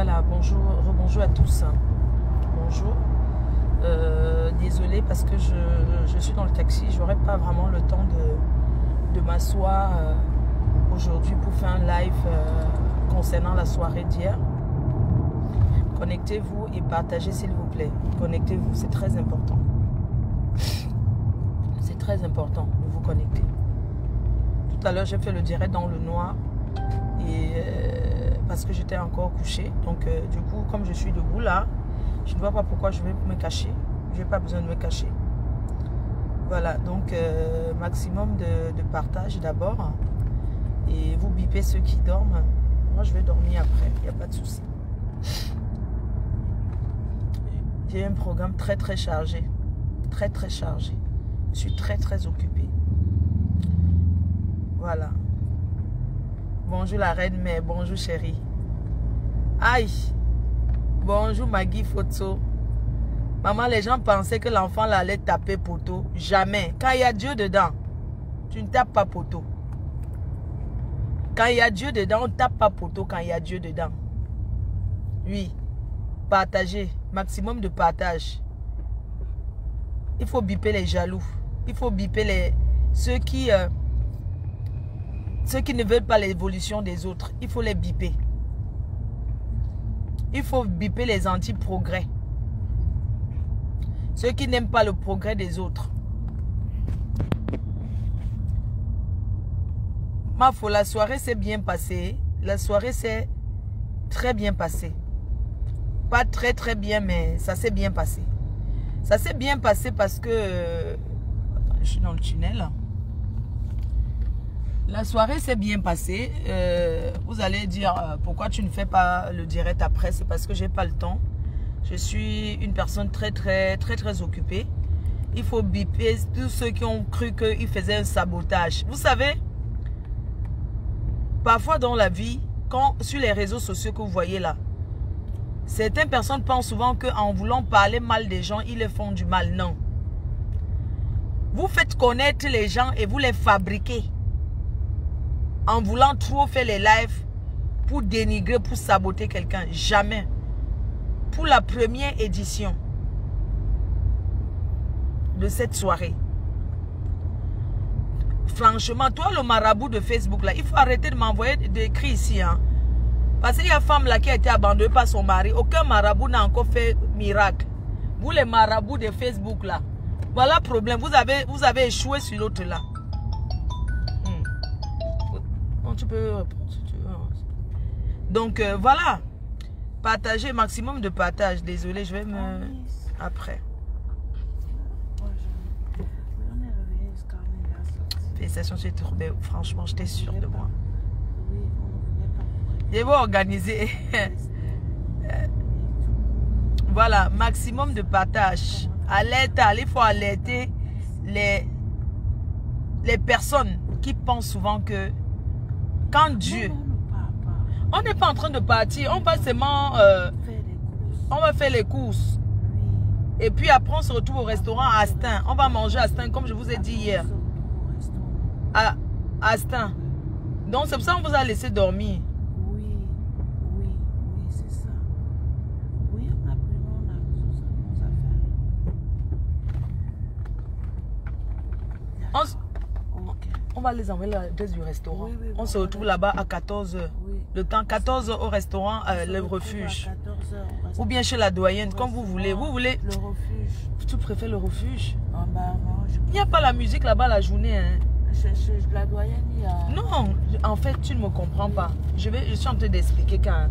Voilà, bonjour, rebonjour à tous. Bonjour. Désolée parce que je suis dans le taxi, j'aurai pas vraiment le temps de m'asseoir aujourd'hui pour faire un live concernant la soirée d'hier. Connectez-vous et partagez s'il vous plaît. Connectez-vous, c'est très important. C'est très important de vous connecter. Tout à l'heure, j'ai fait le direct dans le noir et parce que j'étais encore couché. Donc, du coup, comme je suis debout là, je ne vois pas pourquoi je vais me cacher. Je n'ai pas besoin de me cacher. Voilà, donc maximum de partage d'abord. Et vous bipez ceux qui dorment. Moi, je vais dormir après, il n'y a pas de souci. J'ai un programme très très chargé. Très très chargé. Je suis très très occupée. Voilà. Bonjour la reine mère, bonjour chérie. Aïe. Bonjour Maggie Foto. Maman, les gens pensaient que l'enfant allait taper poteau. Jamais. Quand il y a Dieu dedans, tu ne tapes pas poteau. Quand il y a Dieu dedans, on ne tape pas poteau quand il y a Dieu dedans. Oui. Partagez. Maximum de partage. Il faut biper les jaloux. Il faut biper ceux qui ne veulent pas l'évolution des autres. Il faut les biper. Il faut biper les anti-progrès. Ceux qui n'aiment pas le progrès des autres. Ma foi, la soirée s'est bien passée. La soirée s'est très bien passée. Pas très très bien, mais ça s'est bien passé. Ça s'est bien passé parce que... je suis dans le tunnel. La soirée s'est bien passée. Vous allez dire pourquoi tu ne fais pas le direct après. C'est parce que j'ai pas le temps. Je suis une personne très occupée. Il faut biper tous ceux qui ont cru qu'ils faisaient un sabotage. Vous savez, parfois dans la vie, sur les réseaux sociaux que vous voyez là, certaines personnes pensent souvent qu'en voulant parler mal des gens, ils les font du mal. Non. Vous faites connaître les gens et vous les fabriquez. En voulant trop faire les lives pour dénigrer, pour saboter quelqu'un. Jamais. Pour la première édition de cette soirée. Franchement, toi le marabout de Facebook là, il faut arrêter de m'envoyer des cris ici. Hein. Parce qu'il y a une femme là qui a été abandonnée par son mari. Aucun marabout n'a encore fait miracle. Vous les marabouts de Facebook là. Voilà le problème. Vous avez échoué sur l'autre là. Bon, tu peux répondre si tu veux. Donc voilà. Partagez, maximum de partage. Désolé, je vais me... Après. Félicitations, tu es trop belle. Franchement, j'étais sûre de moi. Je vais organiser. Voilà, maximum de partage. Alerte, il faut alerter les personnes qui pensent souvent que quand Dieu... On n'est pas en train de partir, on va seulement... on va faire les courses. Et puis après, on se retrouve au restaurant à Astin. On va manger à Astin, comme je vous ai dit hier. À Astin. Donc c'est pour ça qu'on vous a laissé dormir. Oui, c'est ça. Oui, on a pris nos affaires. On va les envoyer à l'adresse du restaurant. Oui, on se retrouve là-bas à 14h. Oui. Le temps 14h au restaurant, le refuge. Ou bien chez la doyenne, comme vous voulez. Vous voulez... Le refuge. Tu préfères le refuge? Ah bah non, il n'y a pas la musique là-bas la journée. Hein. Chez la doyenne, il y a... Non, en fait, tu ne me comprends pas. Je suis en train d'expliquer quand...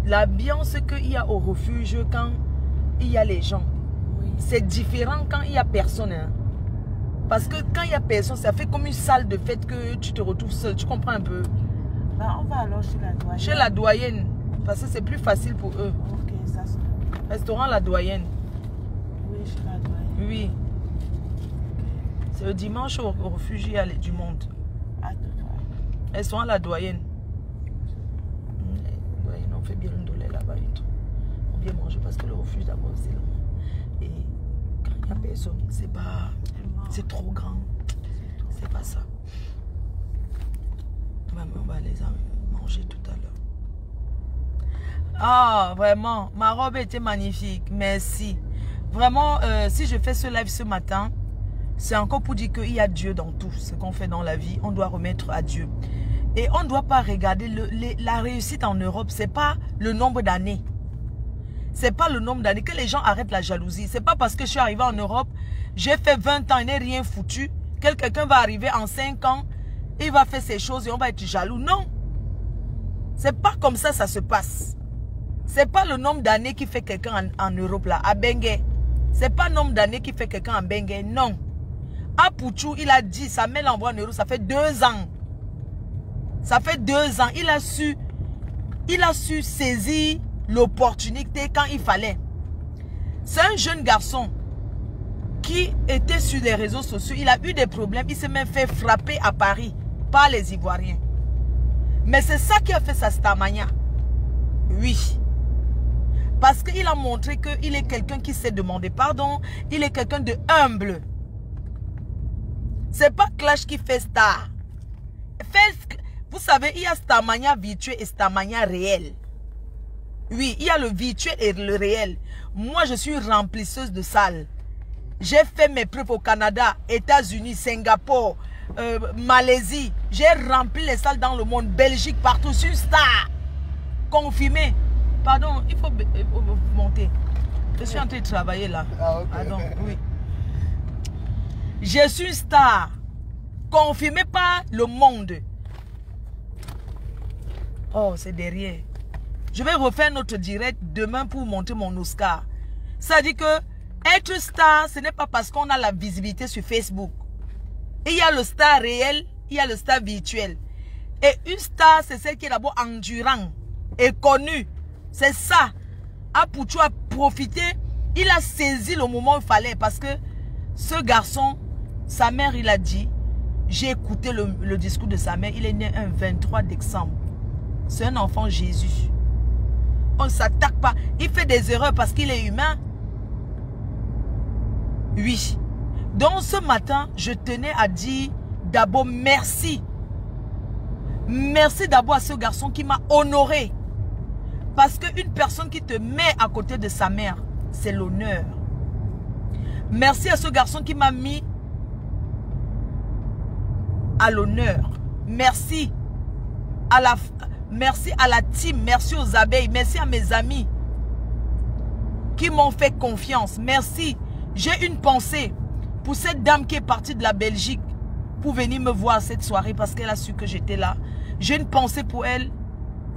L'ambiance qu'il y a au refuge quand il y a les gens. Oui. C'est différent quand il n'y a personne. Hein. Parce que quand il n'y a personne, ça fait comme une salle de fête que tu te retrouves seul. Tu comprends un peu? Bah, on va alors chez la doyenne. Chez la doyenne. Parce que c'est plus facile pour eux. Ok, ça c'est... Restaurant La Doyenne. Oui, chez la doyenne. Oui. C'est le dimanche au refuge, il y a du monde. Restaurant La Doyenne. On fait bien le dolé là-bas et tout. On vient manger parce que le refuge d'abord c'est long. Et quand il n'y a personne, c'est pas... C'est trop grand. C'est pas ça. On va les manger tout à l'heure. Ah, vraiment, ma robe était magnifique. Merci. Vraiment, si je fais ce live ce matin, c'est encore pour dire qu'il y a Dieu dans tout ce qu'on fait dans la vie. On doit remettre à Dieu. Et on ne doit pas regarder la réussite en Europe. Ce n'est pas le nombre d'années. C'est pas le nombre d'années. Que les gens arrêtent la jalousie. C'est pas parce que je suis arrivé en Europe, j'ai fait 20 ans et n'ai rien foutu, que quelqu'un va arriver en 5 ans, il va faire ces choses et on va être jaloux. Non. C'est pas comme ça se passe. C'est pas le nombre d'années qui fait quelqu'un en Europe là, à Bengue. C'est pas le nombre d'années qui fait quelqu'un en Bengue, non. À Pouchou, il a dit, sa mère l'envoie en Europe, ça fait 2 ans. Ça fait 2 ans. Il a su saisir l'opportunité quand il fallait. C'est un jeune garçon qui était sur les réseaux sociaux. Il a eu des problèmes. Il s'est même fait frapper à Paris par les Ivoiriens. Mais c'est ça qui a fait sa starmania. Oui. Parce qu'il a montré qu'il est quelqu'un qui sait demander pardon. Il est quelqu'un de humble. C'est pas Clash qui fait star. Vous savez, il y a starmania virtuel et starmania réel. Oui, il y a le virtuel et le réel. Moi, je suis remplisseuse de salles. J'ai fait mes preuves au Canada, États-Unis, Singapour, Malaisie. J'ai rempli les salles dans le monde, Belgique, partout. Je suis une star. Confirmé. Pardon, il faut monter. Je suis en train de travailler là. Ah, ok. Pardon, oui. Je suis une star. Confirmé par le monde. Oh, c'est derrière. Je vais refaire notre direct demain pour montrer mon Oscar. Ça dit que être star, ce n'est pas parce qu'on a la visibilité sur Facebook. Il y a le star réel, il y a le star virtuel. Et une star, c'est celle qui est d'abord endurant et connue. C'est ça. Apouchou a profité. Il a saisi le moment où il fallait. Parce que ce garçon, sa mère, il a dit, j'ai écouté le discours de sa mère. Il est né un 23 décembre. C'est un enfant Jésus. On ne s'attaque pas. Il fait des erreurs parce qu'il est humain. Oui. Donc ce matin, je tenais à dire d'abord merci. Merci d'abord à ce garçon qui m'a honoré. Parce qu'une personne qui te met à côté de sa mère, c'est l'honneur. Merci à ce garçon qui m'a mis à l'honneur. Merci à la team, merci aux abeilles, merci à mes amis qui m'ont fait confiance. Merci. J'ai une pensée pour cette dame qui est partie de la Belgique pour venir me voir cette soirée parce qu'elle a su que j'étais là. J'ai une pensée pour elle.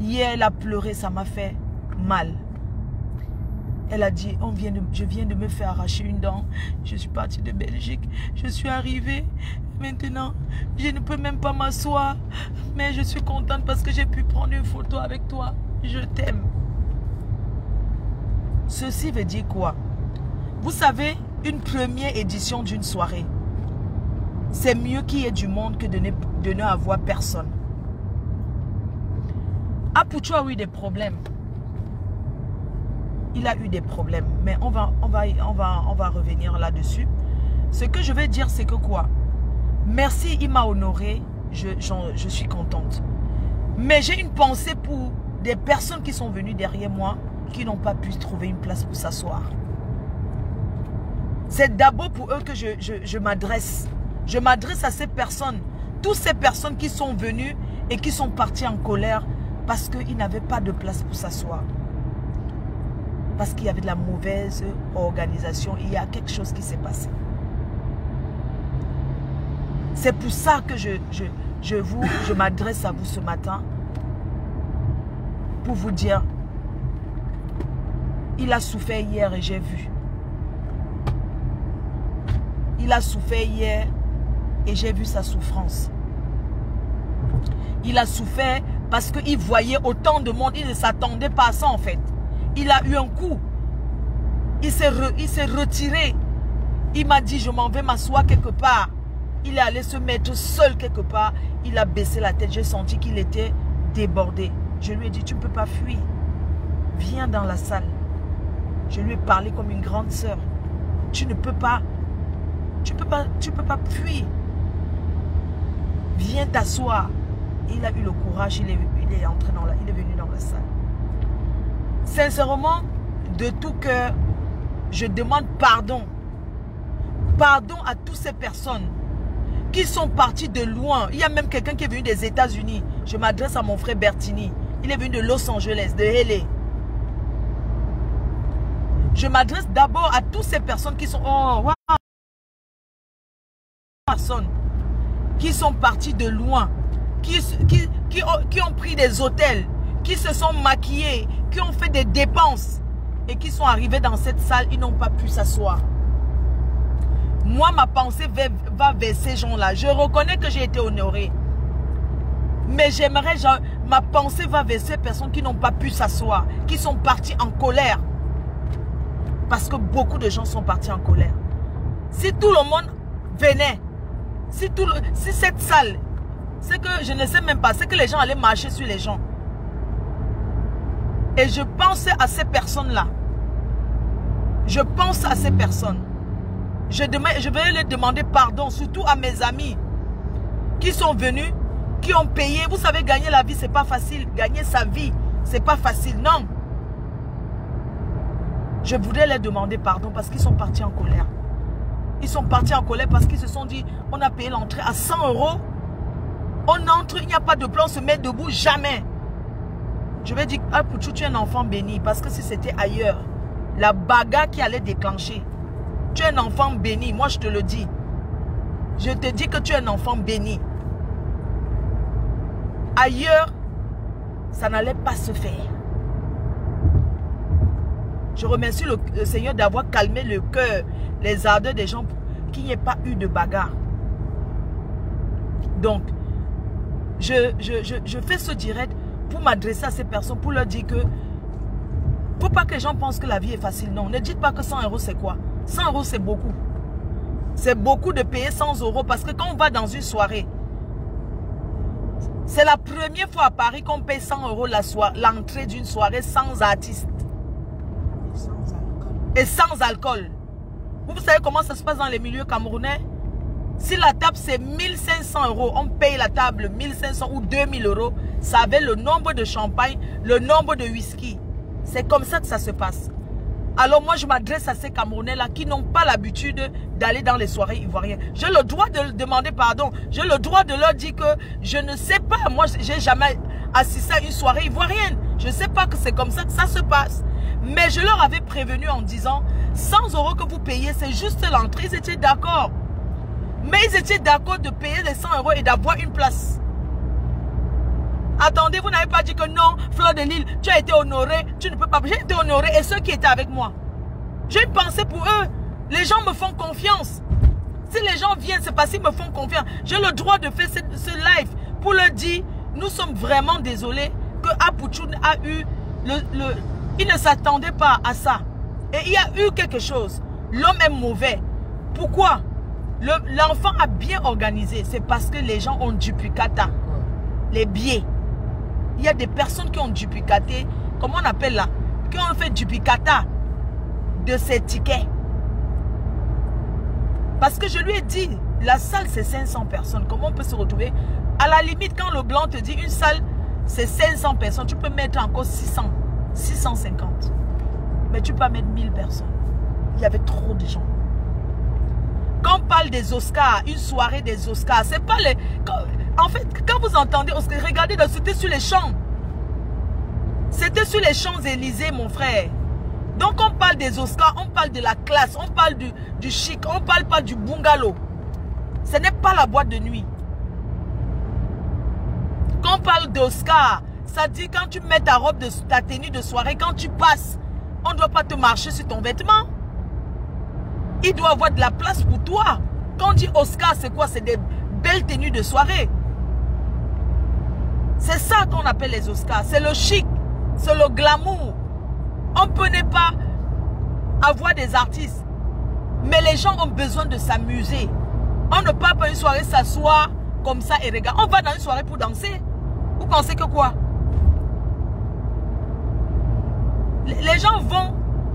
Hier, elle a pleuré, ça m'a fait mal. Elle a dit, je viens de me faire arracher une dent. Je suis partie de Belgique. Je suis arrivée. Maintenant, je ne peux même pas m'asseoir. Mais je suis contente parce que j'ai pu prendre une photo avec toi. Je t'aime. Ceci veut dire quoi? Vous savez, une première édition d'une soirée, c'est mieux qu'il y ait du monde que de ne avoir personne. Apouchou a eu des problèmes. Il a eu des problèmes. Mais on va revenir là-dessus. Ce que je vais dire, c'est que quoi? Merci, il m'a honoré. Je suis contente. Mais j'ai une pensée pour des personnes qui sont venues derrière moi, qui n'ont pas pu trouver une place pour s'asseoir. C'est d'abord pour eux que je m'adresse. Je m'adresse à ces personnes. Toutes ces personnes qui sont venues et qui sont parties en colère parce qu'ils n'avaient pas de place pour s'asseoir. Parce qu'il y avait de la mauvaise organisation. Il y a quelque chose qui s'est passé. C'est pour ça que je m'adresse à vous ce matin. Pour vous dire, il a souffert hier et j'ai vu. Il a souffert hier et j'ai vu sa souffrance. Il a souffert parce qu'il voyait autant de monde. Il ne s'attendait pas à ça en fait. Il a eu un coup. Il s'est retiré. Il m'a dit, je m'en vais m'asseoir quelque part. Il est allé se mettre seul quelque part. Il a baissé la tête. J'ai senti qu'il était débordé. Je lui ai dit, tu ne peux pas fuir. Viens dans la salle. Je lui ai parlé comme une grande sœur. Tu ne peux pas. Tu peux pas fuir. Viens t'asseoir. Il a eu le courage. Il est venu dans la salle. Sincèrement, de tout cœur, je demande pardon. Pardon à toutes ces personnes qui sont parties de loin. Il y a même quelqu'un qui est venu des États-Unis. Je m'adresse à mon frère Bertini. Il est venu de Los Angeles, de LA. Je m'adresse d'abord à toutes ces personnes qui sont... Oh, wow, personnes qui sont parties de loin, qui ont pris des hôtels, qui se sont maquillés, qui ont fait des dépenses et qui sont arrivés dans cette salle, ils n'ont pas pu s'asseoir. Moi, ma pensée va vers ces gens-là. Je reconnais que j'ai été honorée. Mais j'aimerais, ma pensée va vers ces personnes qui n'ont pas pu s'asseoir, qui sont parties en colère. Parce que beaucoup de gens sont partis en colère. Si tout le monde venait, si cette salle, c'est que je ne sais même pas, c'est que les gens allaient marcher sur les gens. Et je pensais à ces personnes-là. Je pense à ces personnes. Je vais leur demander pardon, surtout à mes amis qui sont venus, qui ont payé. Vous savez, gagner la vie, c'est pas facile. Gagner sa vie, c'est pas facile. Non. Je voudrais leur demander pardon parce qu'ils sont partis en colère. Ils sont partis en colère parce qu'ils se sont dit, on a payé l'entrée à 100 €. On entre, il n'y a pas de plan, on se met debout, jamais. Je vais dire, ah, Pouchou, tu es un enfant béni. Parce que si c'était ailleurs, la bagarre qui allait déclencher. Tu es un enfant béni, moi je te le dis. Je te dis que tu es un enfant béni. Ailleurs, ça n'allait pas se faire. Je remercie le Seigneur d'avoir calmé le cœur, les ardeurs des gens, qu'il n'y ait pas eu de bagarre. Donc, je fais ce direct pour m'adresser à ces personnes, pour leur dire que, pour pas que les gens pensent que la vie est facile. Non, ne dites pas que 100 € c'est quoi. 100 € c'est beaucoup. C'est beaucoup de payer 100 € parce que quand on va dans une soirée, c'est la première fois à Paris qu'on paye 100 € l'entrée d'une soirée sans artiste. Et sans alcool. Vous savez comment ça se passe dans les milieux camerounais? Si la table c'est 1500 €, on paye la table 1500 ou 2000 €, ça avait le nombre de champagne, le nombre de whisky. C'est comme ça que ça se passe. Alors moi je m'adresse à ces Camerounais-là qui n'ont pas l'habitude d'aller dans les soirées ivoiriennes. J'ai le droit de leur demander pardon. J'ai le droit de leur dire que je ne sais pas. Moi j'ai jamais assisté à une soirée ivoirienne. Je ne sais pas que c'est comme ça que ça se passe. Mais je leur avais prévenu en disant 100 € que vous payez, c'est juste l'entrée. Ils étaient d'accord. Mais ils étaient d'accord de payer les 100 € et d'avoir une place. Attendez, vous n'avez pas dit que non, Fleur de Lille, tu as été honoré, tu ne peux pas. J'ai été honoré et ceux qui étaient avec moi. J'ai une pensée pour eux. Les gens me font confiance. Si les gens viennent, c'est parce qu'ils me font confiance. J'ai le droit de faire ce live pour leur dire, nous sommes vraiment désolés que Apouchoun a eu il ne s'attendait pas à ça. Et il y a eu quelque chose. L'homme est mauvais. Pourquoi? L'enfant a bien organisé. C'est parce que les gens ont duplicaté les billets. Il y a des personnes qui ont duplicaté, comment on appelle là? Qui ont fait duplicata de ces tickets. Parce que je lui ai dit, la salle c'est 500 personnes. Comment on peut se retrouver? À la limite, quand le blanc te dit une salle c'est 500 personnes, tu peux mettre encore 600, 650. Mais tu peux pas mettre 1000 personnes. Il y avait trop de gens. Quand on parle des Oscars, une soirée des Oscars, c'est pas les... En fait, quand vous entendez Oscar, regardez, c'était sur les champs. C'était sur les Champs-Élysées, mon frère. Donc on parle des Oscars, on parle de la classe, on parle du chic, on ne parle pas du bungalow. Ce n'est pas la boîte de nuit. Quand on parle d'Oscar, ça dit quand tu mets ta robe, ta tenue de soirée, quand tu passes, on ne doit pas te marcher sur ton vêtement. Il doit avoir de la place pour toi. Quand on dit Oscar, c'est quoi? C'est des belles tenues de soirée. C'est ça qu'on appelle les Oscars. C'est le chic, c'est le glamour. On ne peut pas avoir des artistes. Mais les gens ont besoin de s'amuser. On ne part pas une soirée s'asseoir comme ça et regarder. On va dans une soirée pour danser. Vous pensez que quoi? Les gens vont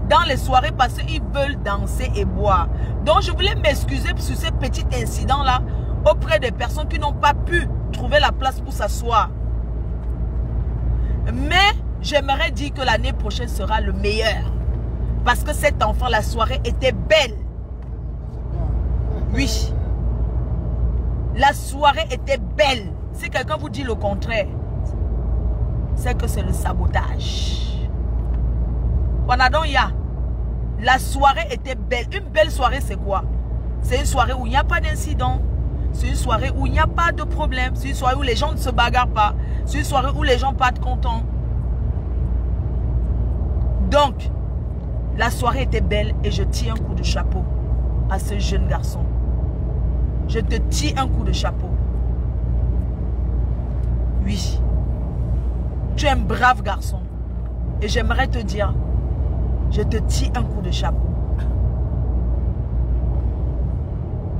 dans les soirées parce qu'ils veulent danser et boire. Donc je voulais m'excuser sur ces petits incidents-là auprès des personnes qui n'ont pas pu trouver la place pour s'asseoir. Mais j'aimerais dire que l'année prochaine sera le meilleur. Parce que cet enfant, la soirée était belle. Oui. La soirée était belle. Si quelqu'un vous dit le contraire, c'est que c'est le sabotage. La soirée était belle. Une belle soirée, c'est quoi? C'est une soirée où il n'y a pas d'incident. C'est une soirée où il n'y a pas de problème. C'est une soirée où les gens ne se bagarrent pas. C'est une soirée où les gens partent contents. Donc, la soirée était belle et je tire un coup de chapeau à ce jeune garçon. Je te tire un coup de chapeau. Oui. Tu es un brave garçon. Et j'aimerais te dire, je te tire un coup de chapeau.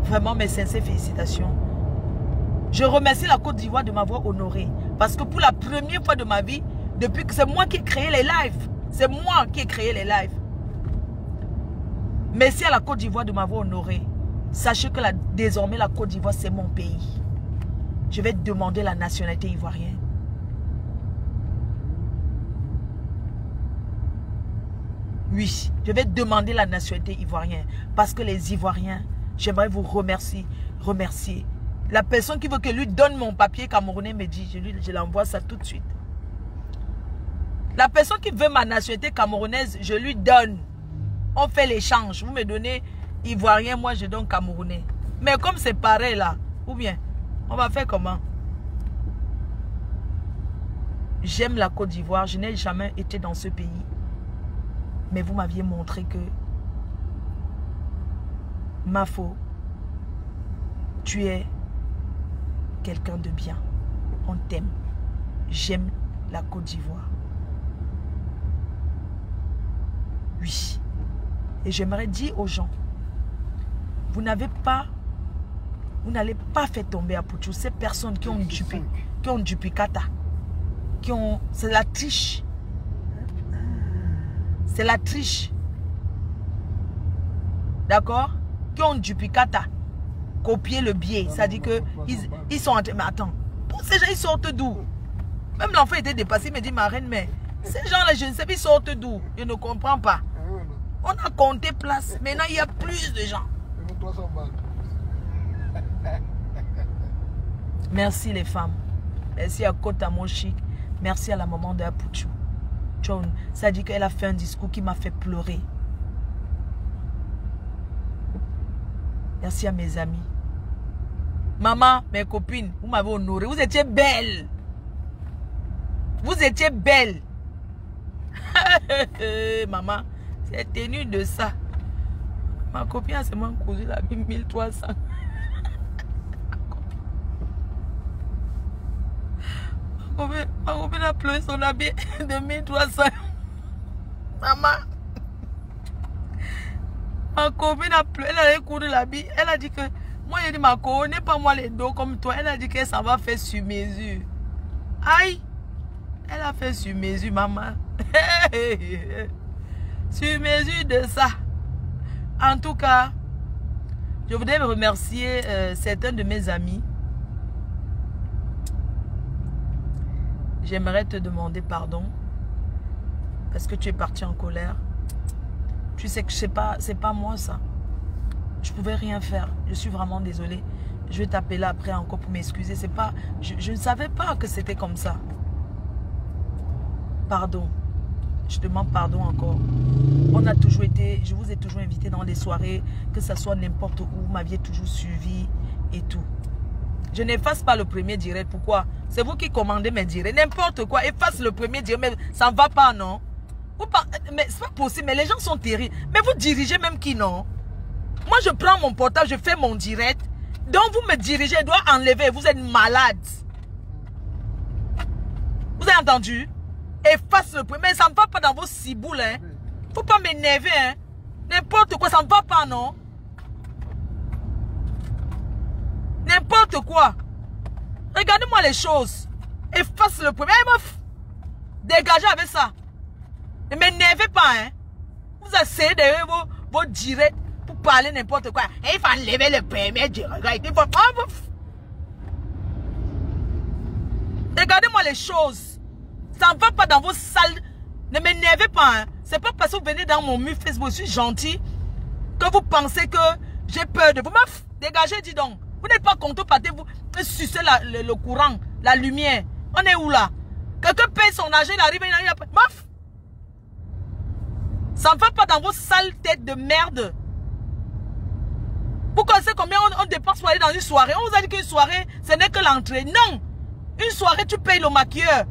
Vraiment, mes sincères félicitations. Je remercie la Côte d'Ivoire de m'avoir honoré. Parce que pour la première fois de ma vie, depuis que c'est moi qui ai créé les lives. C'est moi qui ai créé les lives. Merci à la Côte d'Ivoire de m'avoir honoré. Sachez que désormais la Côte d'Ivoire c'est mon pays. Je vais demander la nationalité ivoirienne. Oui, je vais demander la nationalité ivoirienne. Parce que les Ivoiriens, j'aimerais vous remercier. La personne qui veut que lui donne mon papier camerounais me dit, je l'envoie ça tout de suite. La personne qui veut ma nationalité camerounaise, je lui donne. On fait l'échange. Vous me donnez ivoirien, moi je donne camerounais. Mais comme c'est pareil là, ou bien, on va faire comment? J'aime la Côte d'Ivoire. Je n'ai jamais été dans ce pays. Mais vous m'aviez montré que Mafo, tu es quelqu'un de bien. On t'aime. J'aime la Côte d'Ivoire. Oui. Et j'aimerais dire aux gens, vous n'allez pas faire tomber à Pouchou ces personnes qui ont du picata, c'est la triche. C'est la triche. D'accord? Qui ont du picata, copier le biais. Ça dit que ils sont en train. Mais attends, pour ces gens, ils sortent d'où? Même l'enfant était dépassé, il me dit, ma reine, mais ces gens-là, je ne sais pas, ils sortent d'où? Je ne comprends pas. On a compté place. Maintenant, il y a plus de gens. Merci les femmes. Merci à Kota Moshik. Merci à la maman de Apuchou. Ça dit qu'elle a fait un discours qui m'a fait pleurer. Merci à mes amis. Maman, mes copines, vous m'avez honoré. Vous étiez belles. Vous étiez belles. Maman, c'est tenu de ça. Ma copine a seulement cousu la 1300. Ma copine a pleuré son habit de 1300. Maman. Ma copine a pleuré, elle a couru l'habit. Elle a dit que, moi j'ai dit, ma copine, n'est pas moi les dos comme toi. Elle a dit qu'elle s'en va faire sur mesure. Aïe. Elle a fait sur mesure, maman. Sur mesure de ça. En tout cas, je voudrais remercier certains de mes amis. J'aimerais te demander pardon. Parce que tu es parti en colère. Tu sais que c'est pas moi ça. Je pouvais rien faire. Je suis vraiment désolée. Je vais t'appeler après encore pour m'excuser. C'est pas. Je ne savais pas que c'était comme ça. Pardon. Je demande pardon encore. On a toujours été, je vous ai toujours invité dans des soirées, que ce soit n'importe où, vous m'aviez toujours suivi et tout. Je n'efface pas le premier direct. Pourquoi? C'est vous qui commandez mes directs. N'importe quoi, efface le premier direct. Mais ça ne va pas, non? Mais c'est pas possible, mais les gens sont terribles. Mais vous dirigez même qui, non? Moi, je prends mon portable, je fais mon direct. Donc, vous me dirigez, je dois enlever. Vous êtes malade. Vous avez entendu? Efface le premier. Mais ça ne va pas dans vos ciboules, hein? Faut pas m'énerver, hein? N'importe quoi, ça ne va pas, non? N'importe quoi. Regardez-moi les choses. Efface le premier. Dégagez avec ça. Ne m'énervez pas, hein? Vous essayez de vos directs pour parler n'importe quoi. Et il faut enlever le premier direct. Regardez-moi les choses. Ça ne va pas dans vos salles. Ne m'énervez pas. Hein. C'est pas parce que vous venez dans mon mur Facebook, je suis gentil, que vous pensez que j'ai peur de vous. Meuf, dégagez, dis donc. Vous n'êtes pas content, partez vous sucer le courant, la lumière. On est où là? Quelqu'un paye son argent, il arrive, meuf. Ça ne va pas dans vos sales têtes de merde. Vous connaissez combien on dépense pour aller dans une soirée? On vous a dit qu'une soirée, ce n'est que l'entrée. Non. Une soirée, tu payes le maquilleur.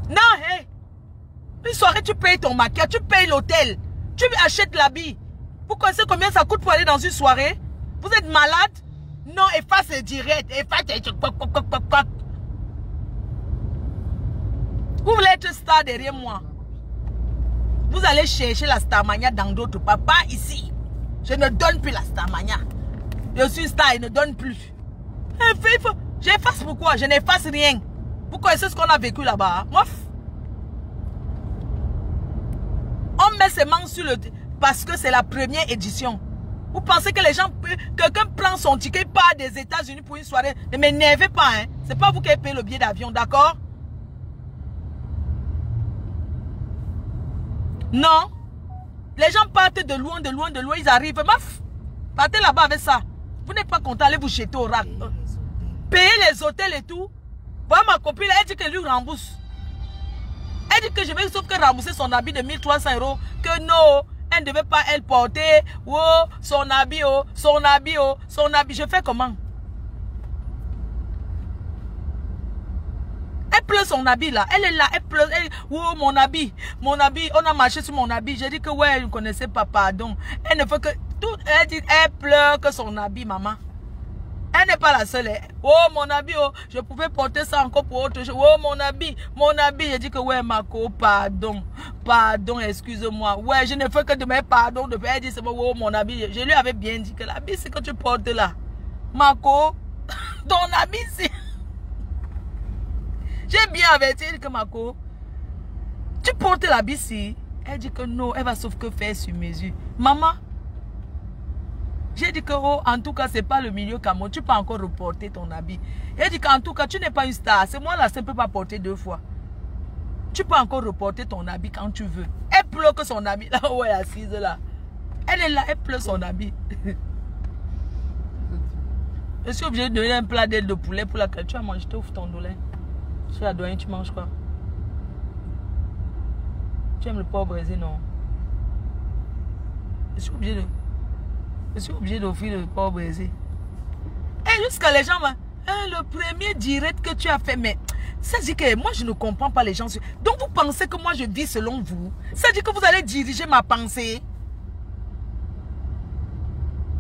Non, hé. Une soirée, tu payes ton maquillage, tu payes l'hôtel. Tu achètes l'habit. Vous connaissez combien ça coûte pour aller dans une soirée? Vous êtes malade? Non, efface direct. Efface. Vous voulez être star derrière moi. Vous allez chercher la Starmania dans d'autres pas. Pas ici. Je ne donne plus la Starmania. Je suis star, il ne donne plus. J'efface pourquoi? Je n'efface rien. Vous connaissez ce qu'on a vécu là-bas? Hein? Mof. On met ses mains sur le... Parce que c'est la première édition. Vous pensez que les gens... Quelqu'un prend son ticket, il part des États-Unis pour une soirée. Ne m'énervez pas. Hein? C'est pas vous qui payez le billet d'avion, d'accord? Non. Les gens partent de loin, de loin, de loin. Ils arrivent. Maf, partez là-bas avec ça. Vous n'êtes pas content, allez vous jeter au rack. Payez les hôtels et tout. Voilà ma copine, elle dit qu'elle lui rembourse. Elle dit que je vais sauf que rembourser son habit de 1300 €. Que non, elle ne devait pas elle porter. Oh, son habit, oh, son habit, oh, son habit. Je fais comment? Elle pleure son habit là. Elle est là, elle pleure. Elle, oh, mon habit, on a marché sur mon habit. J'ai dit que ouais, elle ne connaissait pas, pardon. Elle ne fait que tout. Elle dit, elle pleure que son habit, maman. Elle n'est pas la seule. Oh, mon habit, oh, je pouvais porter ça encore pour autre chose. Oh, mon habit, mon habit. J'ai dit que ouais, Marco, pardon. Pardon, excuse-moi. Ouais, je ne fais que demander pardon. Elle dit, c'est bon, oh, mon habit. Je lui avais bien dit que l'habit, c'est que tu portes là. Marco, ton habit, c'est... J'ai bien averti que Marco, tu portes l'habit ici. Elle dit que non, elle va sauf que faire sur mesure. Maman, j'ai dit que oh, en tout cas, c'est pas le milieu Cameroun. Tu peux encore reporter ton habit. Elle dit qu'en tout cas, tu n'es pas une star. C'est moi là, ça ne peut pas porter 2 fois. Tu peux encore reporter ton habit quand tu veux. Elle pleure que son habit là où elle est assise là. Elle est là, elle pleure son habit. Je suis obligée de donner un plat d'aile de poulet pour laquelle tu as mangé. Tu ouvres ton douleur. Sur la douane, tu manges quoi? Tu aimes le porc braisé, non? Je suis obligé d'offrir le porc braisé. Et jusqu'à les gens, hein, le premier direct que tu as fait, mais ça dit que moi je ne comprends pas les gens. Donc vous pensez que moi je vis selon vous? Ça dit que vous allez diriger ma pensée?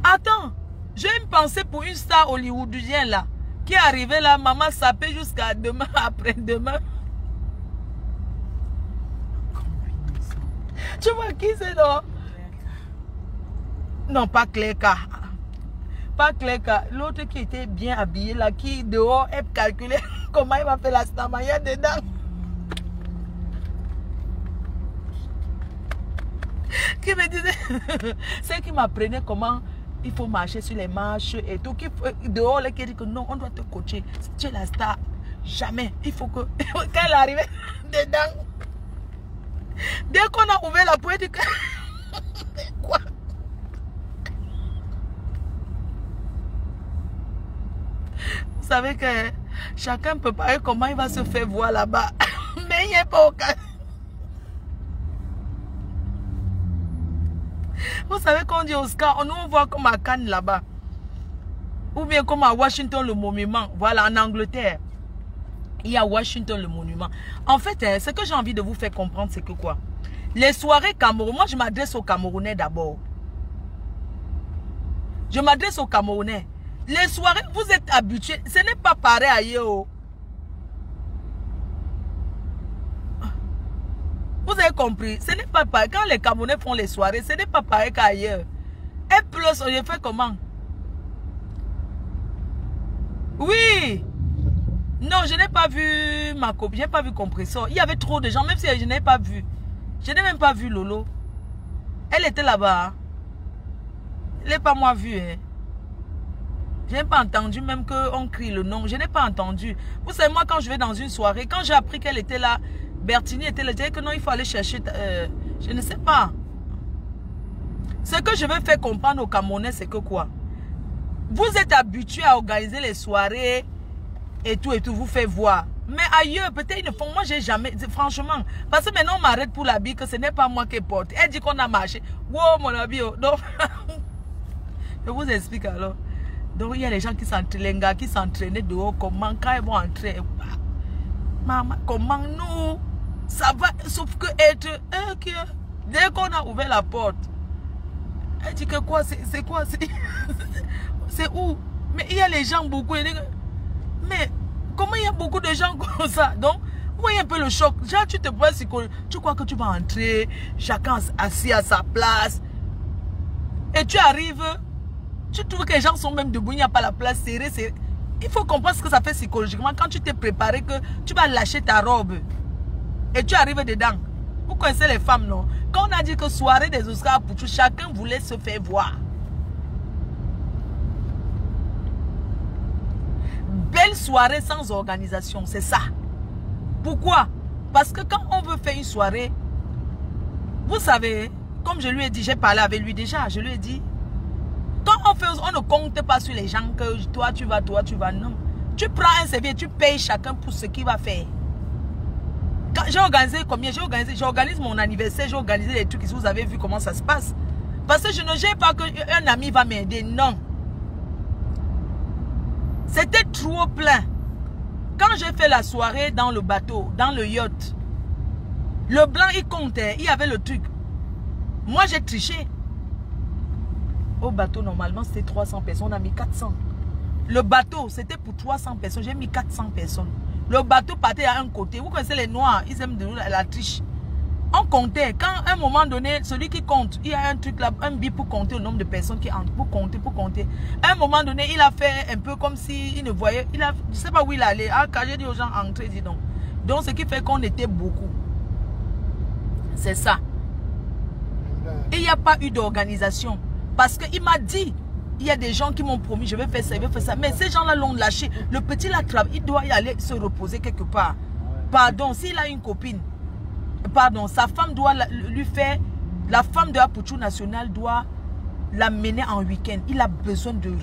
Attends, j'ai une pensée pour une star hollywoodienne là. Qui est arrivé là, maman sapée jusqu'à demain, après-demain. Tu vois qui c'est, non? Non, pas Cléka. Pas Cléka. L'autre qui était bien habillé là, qui dehors, elle calculait comment il va faire la Starmania dedans. Qui me disait, c'est qui m'apprenait comment... Il faut marcher sur les marches et tout. Dehors, là, qui dit que non, on doit te coacher. Si tu es la star, jamais. Il faut que... Quand elle est arrivée dedans, dès qu'on a ouvert la porte, il dit que... Quoi? Vous savez que chacun peut parler comment il va se faire voir là-bas. Mais il n'y a pas aucun... Vous savez qu'on dit Oscar, on voit comme à Cannes là-bas. Ou bien comme à Washington le monument. Voilà, en Angleterre. Il y a Washington le monument. En fait, ce que j'ai envie de vous faire comprendre, c'est que quoi? Les soirées Cameroun, moi je m'adresse aux Camerounais d'abord. Je m'adresse aux Camerounais. Les soirées, vous êtes habitués, ce n'est pas pareil ailleurs. Vous avez compris, ce n'est pas pareil. Quand les Camerounais font les soirées, ce n'est pas pareil qu'ailleurs. Et plus, on fait comment? Oui. Non, je n'ai pas vu ma copine, je n'ai pas vu Compressor. Il y avait trop de gens, même si je n'ai pas vu. Je n'ai même pas vu Lolo. Elle était là-bas. Elle n'est pas moi vue. Hein. Je n'ai pas entendu même qu'on crie le nom. Je n'ai pas entendu. Vous savez, moi, quand je vais dans une soirée, quand j'ai appris qu'elle était là, Bertini était là, je disais que non, il faut aller chercher... je ne sais pas. Ce que je veux faire comprendre aux Camerounais, c'est que quoi? Vous êtes habitués à organiser les soirées et tout, vous faites voir. Mais ailleurs, peut-être ils ne font... Moi, j'ai jamais... Franchement, parce que maintenant, on m'arrête pour l'habit, que ce n'est pas moi qui porte. Elle dit qu'on a marché. Wow, mon habit. Oh. Donc, je vous explique alors. Donc, il y a les gens qui s'entraînent, qui s'entraînaient dehors. Comment, quand ils vont entrer, maman, comment nous, ça va, sauf que être, dès qu'on a ouvert la porte, elle dit que quoi, c'est quoi, c'est où? Mais il y a les gens beaucoup, mais comment il y a beaucoup de gens comme ça? Donc, vous voyez un peu le choc. Genre, tu te vois, tu crois que tu vas entrer, chacun assis à sa place, et tu arrives. Tu trouves que les gens sont même debout, il n'y a pas la place serrée. Il faut comprendre ce que ça fait psychologiquement quand tu t'es préparé que tu vas lâcher ta robe et tu arrives dedans. Vous connaissez les femmes, non? Quand on a dit que soirée des Oscars pour tout, chacun voulait se faire voir. Belle soirée sans organisation, c'est ça. Pourquoi? Parce que quand on veut faire une soirée, vous savez, comme je lui ai dit, j'ai parlé avec lui déjà, je lui ai dit, quand on ne compte pas sur les gens que toi tu vas, non. Tu prends un service et tu payes chacun pour ce qu'il va faire. J'ai organisé combien? J'organise mon anniversaire, j'ai organisé les trucs, vous avez vu comment ça se passe. Parce que je ne gère pas qu'un ami va m'aider, non. C'était trop plein. Quand j'ai fait la soirée dans le bateau, dans le yacht, le blanc il comptait, il y avait le truc. Moi j'ai triché. Au bateau, normalement, c'était 300 personnes. On a mis 400. Le bateau, c'était pour 300 personnes. J'ai mis 400 personnes. Le bateau partait à un côté. Vous connaissez les Noirs, ils aiment de la triche. On comptait. Quand, à un moment donné, celui qui compte, il y a un truc là, un bip pour compter le nombre de personnes qui entrent. Pour compter. À un moment donné, il a fait un peu comme s'il ne voyait. Je ne sais pas où il allait. Ah, quand j'ai dit aux gens, entrez, dis donc. Donc, ce qui fait qu'on était beaucoup. C'est ça. Et il n'y a pas eu d'organisation. Parce qu'il m'a dit, il y a des gens qui m'ont promis, je vais faire ça, je vais faire ça. Mais ces gens-là l'ont lâché. Le petit là, il doit y aller se reposer quelque part. Pardon, s'il a une copine, pardon, sa femme doit lui faire, la femme de la Pouchou nationale doit l'amener en week-end. Il a besoin de,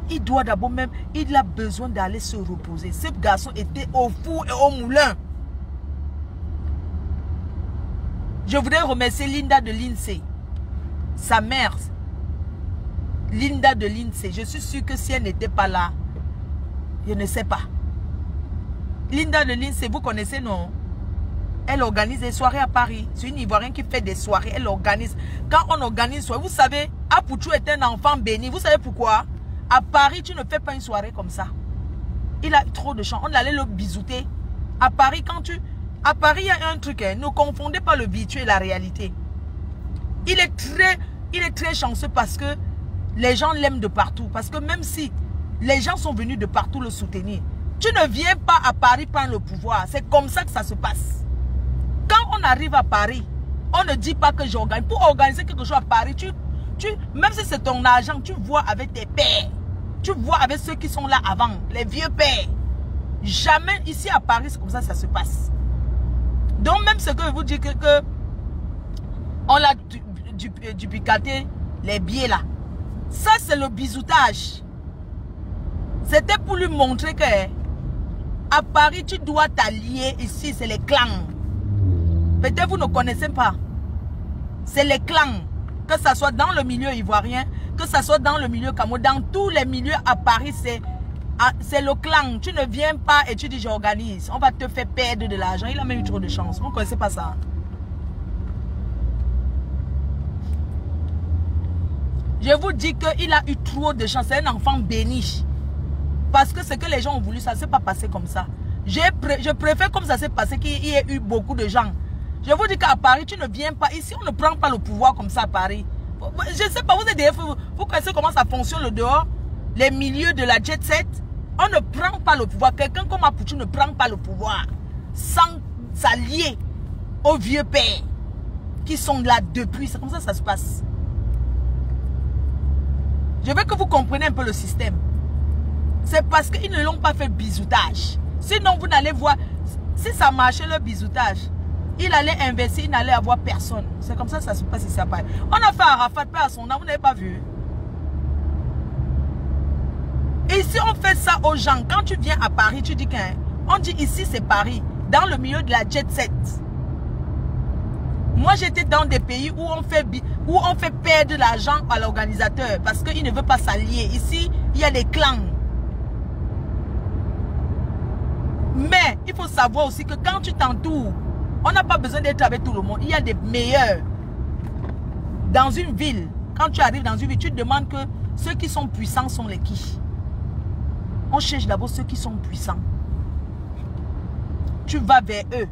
il doit d'abord même, il a besoin d'aller se reposer. Ce garçon était au four et au moulin. Je voudrais remercier Linda de l'INSEE, sa mère. Linda de l'INSEE, je suis sûre que si elle n'était pas là, je ne sais pas. Linda de l'INSEE, vous connaissez, non? Elle organise des soirées à Paris. C'est une Ivoirienne qui fait des soirées, elle organise. Quand on organise une soirée, vous savez, Apouchou est un enfant béni. Vous savez pourquoi? À Paris, tu ne fais pas une soirée comme ça. Il a trop de chance. On allait le bisouter. À Paris, à Paris, il y a un truc, hein, ne confondez pas le virtuel et la réalité. Il est très chanceux parce que les gens l'aiment de partout. Parce que même si les gens sont venus de partout le soutenir, tu ne viens pas à Paris prendre le pouvoir. C'est comme ça que ça se passe. Quand on arrive à Paris, on ne dit pas que j'organise. Pour organiser quelque chose à Paris, même si c'est ton argent, tu vois avec tes pères. Tu vois avec ceux qui sont là avant, les vieux pères. Jamais ici à Paris, c'est comme ça que ça se passe. Donc même ce que je vous dis que on a duplicaté les billets là. Ça, c'est le bisoutage. C'était pour lui montrer que à Paris, tu dois t'allier. Ici, c'est les clans. Peut-être vous ne connaissez pas. C'est les clans. Que ce soit dans le milieu ivoirien, que ce soit dans le milieu camerounais, dans tous les milieux à Paris, c'est le clan. Tu ne viens pas et tu dis j'organise. On va te faire perdre de l'argent. Il a même eu trop de chance. Vous ne connaissez pas ça. Je vous dis qu'il a eu trop de chance. C'est un enfant béni. Parce que ce que les gens ont voulu, ça ne s'est pas passé comme ça. Je préfère comme ça s'est passé qu'il y ait eu beaucoup de gens. Je vous dis qu'à Paris, tu ne viens pas. Ici, on ne prend pas le pouvoir comme ça à Paris. Je ne sais pas, vous connaissez comment ça fonctionne le dehors. Les milieux de la jet set. On ne prend pas le pouvoir. Quelqu'un comme Apouchou ne prend pas le pouvoir. Sans s'allier aux vieux pères qui sont là depuis. C'est comme ça que ça se passe. Je veux que vous compreniez un peu le système. C'est parce qu'ils ne l'ont pas fait bisoutage. Sinon, vous n'allez voir, si ça marchait le bisoutage, il allait investir, il n'allait avoir personne. C'est comme ça que ça se passe ici à Paris. On a fait Arafat, paix à son âme, vous n'avez pas vu. Ici, on fait ça aux gens. Quand tu viens à Paris, tu dis qu'on dit ici, c'est Paris, dans le milieu de la jet set. Moi, j'étais dans des pays où on fait perdre l'argent à l'organisateur parce qu'il ne veut pas s'allier. Ici, il y a des clans. Mais il faut savoir aussi que quand tu t'entoures, on n'a pas besoin d'être avec tout le monde. Il y a des meilleurs. Dans une ville, quand tu arrives dans une ville, tu te demandes que ceux qui sont puissants sont les qui. On cherche d'abord ceux qui sont puissants. Tu vas vers eux.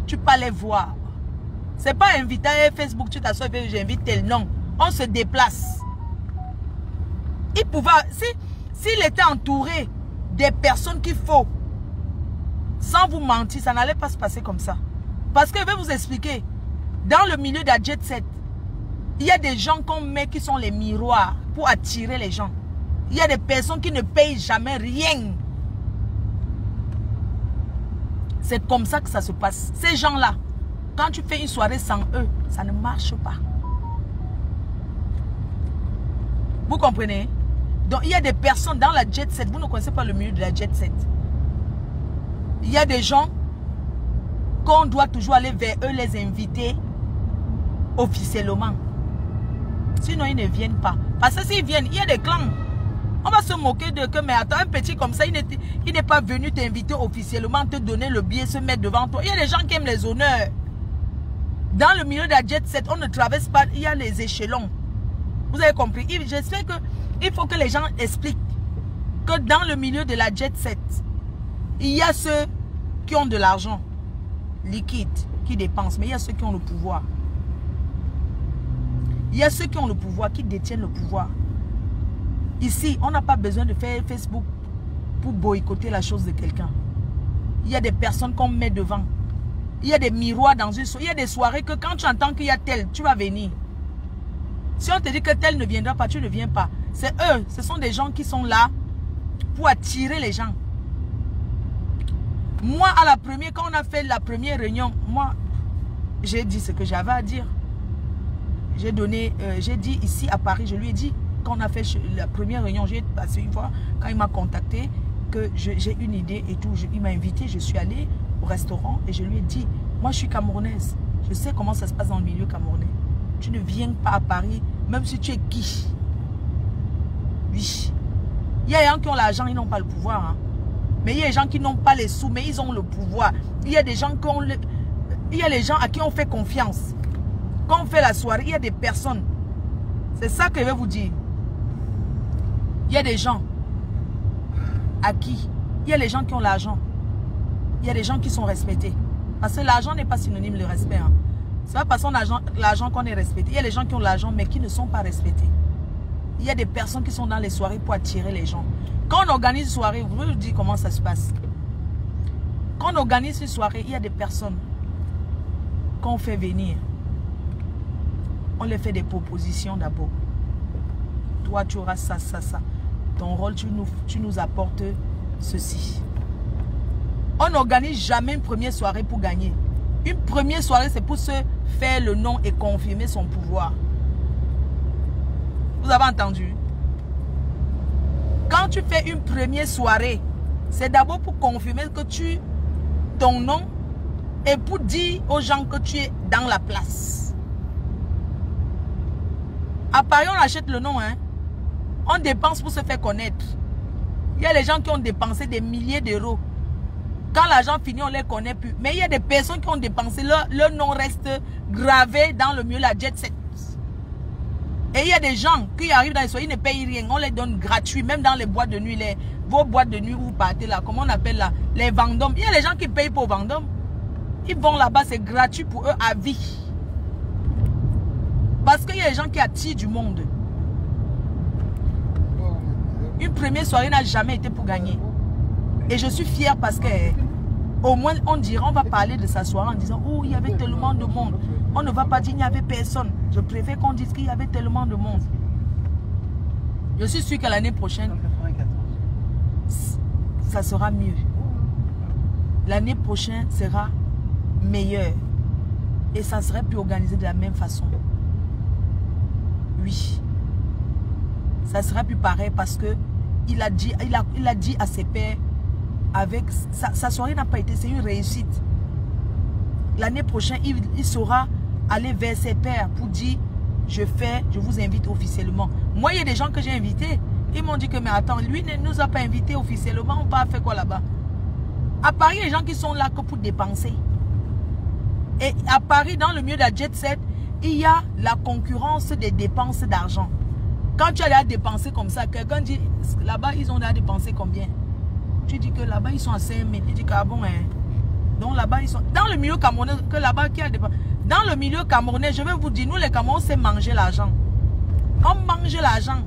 Tu peux les voir. C'est pas inviter à Facebook, tu t'assois et j'invite tel. Non. On se déplace. Il pouvait, s'il était entouré des personnes qu'il faut, sans vous mentir, ça n'allait pas se passer comme ça. Parce que je vais vous expliquer. Dans le milieu de la jet set, il y a des gens qu'on met qui sont les miroirs pour attirer les gens. Il y a des personnes qui ne payent jamais rien. C'est comme ça que ça se passe. Ces gens-là, quand tu fais une soirée sans eux, ça ne marche pas. Vous comprenez? Donc, il y a des personnes dans la jet set. Vous ne connaissez pas le milieu de la jet set. Il y a des gens qu'on doit toujours aller vers eux, les inviter officiellement. Sinon, ils ne viennent pas. Parce que s'ils viennent, il y a des clans. On va se moquer de que, mais attends, un petit comme ça, il n'est pas venu t'inviter officiellement, te donner le billet, se mettre devant toi. Il y a des gens qui aiment les honneurs. Dans le milieu de la jet set, on ne traverse pas, il y a les échelons. Vous avez compris? J'espère qu'il faut que les gens expliquent que dans le milieu de la jet set, il y a ceux qui ont de l'argent liquide, qui dépensent, mais il y a ceux qui ont le pouvoir. Il y a ceux qui ont le pouvoir, qui détiennent le pouvoir. Ici, on n'a pas besoin de faire Facebook pour boycotter la chose de quelqu'un. Il y a des personnes qu'on met devant. Il y a des miroirs dans une soirée. Il y a des soirées que quand tu entends qu'il y a tel, tu vas venir. Si on te dit que tel ne viendra pas, tu ne viens pas. C'est eux, ce sont des gens qui sont là pour attirer les gens. Moi, à la première, quand on a fait la première réunion, moi, j'ai dit ce que j'avais à dire. J'ai dit ici à Paris, je lui ai dit, quand on a fait la première réunion, j'ai passé une fois, quand il m'a contacté, que j'ai une idée et tout, il m'a invité, je suis allée au restaurant et je lui ai dit, moi je suis camerounaise, je sais comment ça se passe dans le milieu camerounais. Tu ne viens pas à Paris, même si tu es qui. Oui. Il y a des gens qui ont l'argent, ils n'ont pas le pouvoir. Hein. Mais il y a des gens qui n'ont pas les sous, mais ils ont le pouvoir. Il y a des gens qui ont il y a les gens à qui on fait confiance. Quand on fait la soirée, il y a des personnes. C'est ça que je vais vous dire. Il y a des gens à qui, il y a les gens qui ont l'argent. Il y a des gens qui sont respectés. Parce que l'argent n'est pas synonyme de respect. Hein. C'est pas parce qu'on a l'argent qu'on est respecté. Il y a les gens qui ont l'argent mais qui ne sont pas respectés. Il y a des personnes qui sont dans les soirées pour attirer les gens. Quand on organise une soirée, vous vous dites comment ça se passe. Quand on organise une soirée, il y a des personnes qu'on fait venir. On les fait des propositions d'abord. Toi, tu auras ça, ça, ça. Ton rôle, tu nous apportes ceci. On n'organise jamais une première soirée pour gagner. Une première soirée, c'est pour se faire le nom et confirmer son pouvoir. Vous avez entendu? Quand tu fais une première soirée, c'est d'abord pour confirmer que ton nom et pour dire aux gens que tu es dans la place. À Paris, on achète le nom, hein. On dépense pour se faire connaître. Il y a les gens qui ont dépensé des milliers d'euros. Quand l'argent finit, on ne les connaît plus. Mais il y a des personnes qui ont dépensé, leur nom reste gravé dans le milieu de la jet set. Et il y a des gens qui arrivent dans les soirées, ils ne payent rien. On les donne gratuit, même dans les boîtes de nuit. Vos boîtes de nuit où vous partez là, comment on appelle là, les vendômes. Il y a des gens qui payent pour vendômes. Ils vont là-bas, c'est gratuit pour eux à vie. Parce qu'il y a des gens qui attirent du monde. Une première soirée n'a jamais été pour gagner. Et je suis fière parce que au moins on dira, on va parler de sa soirée en disant, oh, il y avait tellement de monde. On ne va pas dire qu'il n'y avait personne. Je préfère qu'on dise qu'il y avait tellement de monde. Je suis sûre que l'année prochaine, ça sera mieux. L'année prochaine sera meilleure. Et ça serait plus organisé de la même façon. Oui. Ça sera plus pareil parce que il a dit à ses pairs, avec sa soirée n'a pas été, c'est une réussite. L'année prochaine, il saura aller vers ses pairs pour dire, je vous invite officiellement. Moi, il y a des gens que j'ai invités. Ils m'ont dit que, mais attends, lui ne nous a pas invités officiellement, on va faire quoi là-bas? À Paris, il y a des gens qui sont là que pour dépenser. Et à Paris, dans le milieu de la jet set, il y a la concurrence des dépenses d'argent. Quand tu as à dépenser comme ça, quelqu'un dit, là-bas, ils ont à dépenser combien? Tu dis que là-bas, ils sont à 5 000. Tu dis que, ah bon, hein. Donc là-bas, ils sont... Dans le milieu camerounais, que là-bas, qui a dépensé. Dans le milieu camerounais, je vais vous dire, nous, les Camerounais, c'est manger l'argent. On mange l'argent.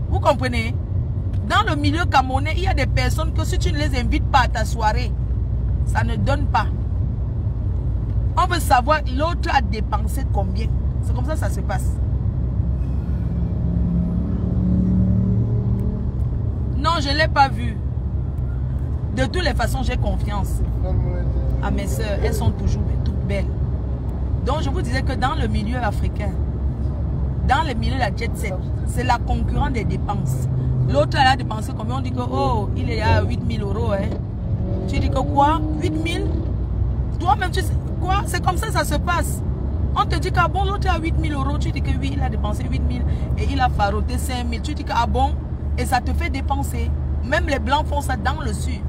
Vous comprenez? Dans le milieu camerounais, il y a des personnes que si tu ne les invites pas à ta soirée, ça ne donne pas. On veut savoir l'autre a dépensé combien. C'est comme ça que ça se passe. Non, je ne l'ai pas vu. De toutes les façons, j'ai confiance à mes soeurs. Elles sont toujours toutes belles. Donc, je vous disais que dans le milieu africain, dans le milieu de la jet set, c'est la concurrence des dépenses. L'autre, elle a dépensé combien? On dit que, oh, il est à 8 000 €. Hein. Tu dis que quoi? 8 000? Toi-même, tu sais quoi? C'est comme ça que ça se passe. On te dit qu'à bon, l'autre est à 8 000 €. Tu dis que oui, il a dépensé 8 000 et il a faroté 5 000. Tu dis que, ah bon? Et ça te fait dépenser. Même les Blancs font ça dans le sud.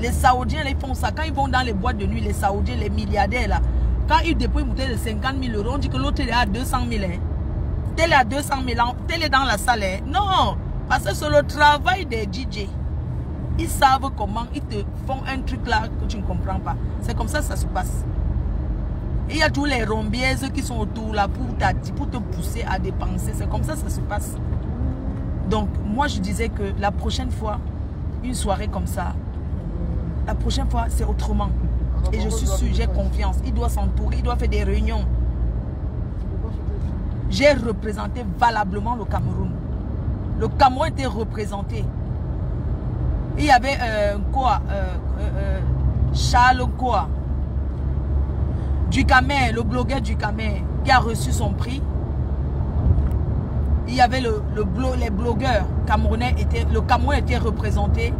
Les Saoudiens, ils font ça. Quand ils vont dans les boîtes de nuit, les Saoudiens, les milliardaires, là, quand ils déposent une bouteille de 50 000 €, on dit que l'autre est à 200 000 €. Tel est à 200 000 €, tel est dans la salle. Hein. Non, parce que c'est le travail des DJ. Ils savent comment, ils te font un truc là que tu ne comprends pas. C'est comme ça que ça se passe. Et il y a tous les rombiaises qui sont autour là pour te pousser à dépenser. C'est comme ça que ça se passe. Donc, moi, je disais que la prochaine fois, une soirée comme ça, la prochaine fois, c'est autrement. Et je suis sûre, j'ai confiance. Il doit s'entourer, il doit faire des réunions. J'ai représenté valablement le Cameroun. Le Cameroun était représenté. Il y avait Charles quoi, Ducamer, le blogueur Ducamer, qui a reçu son prix. Il y avait les blogueurs camerounais, le Cameroun était représenté.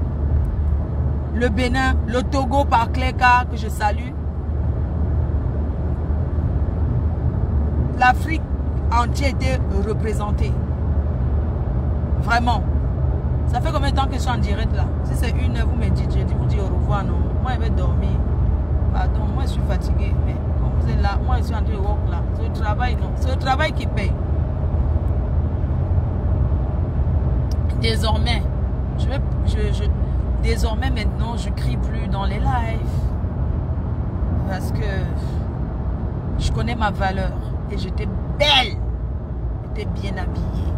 Le Bénin, le Togo par Cléka, que je salue. L'Afrique entière était représentée. Vraiment. Ça fait combien de temps que je suis en direct là? Si c'est 1 heure, vous me dites, je vous dis au revoir, non? Moi, je vais dormir. Pardon, moi, je suis fatiguée. Mais quand vous êtes là, moi, je suis en train de work là. C'est le travail, non? C'est le travail qui paye. Désormais, désormais maintenant, je crie plus dans les lives. Parce que je connais ma valeur. Et j'étais belle. J'étais bien habillée.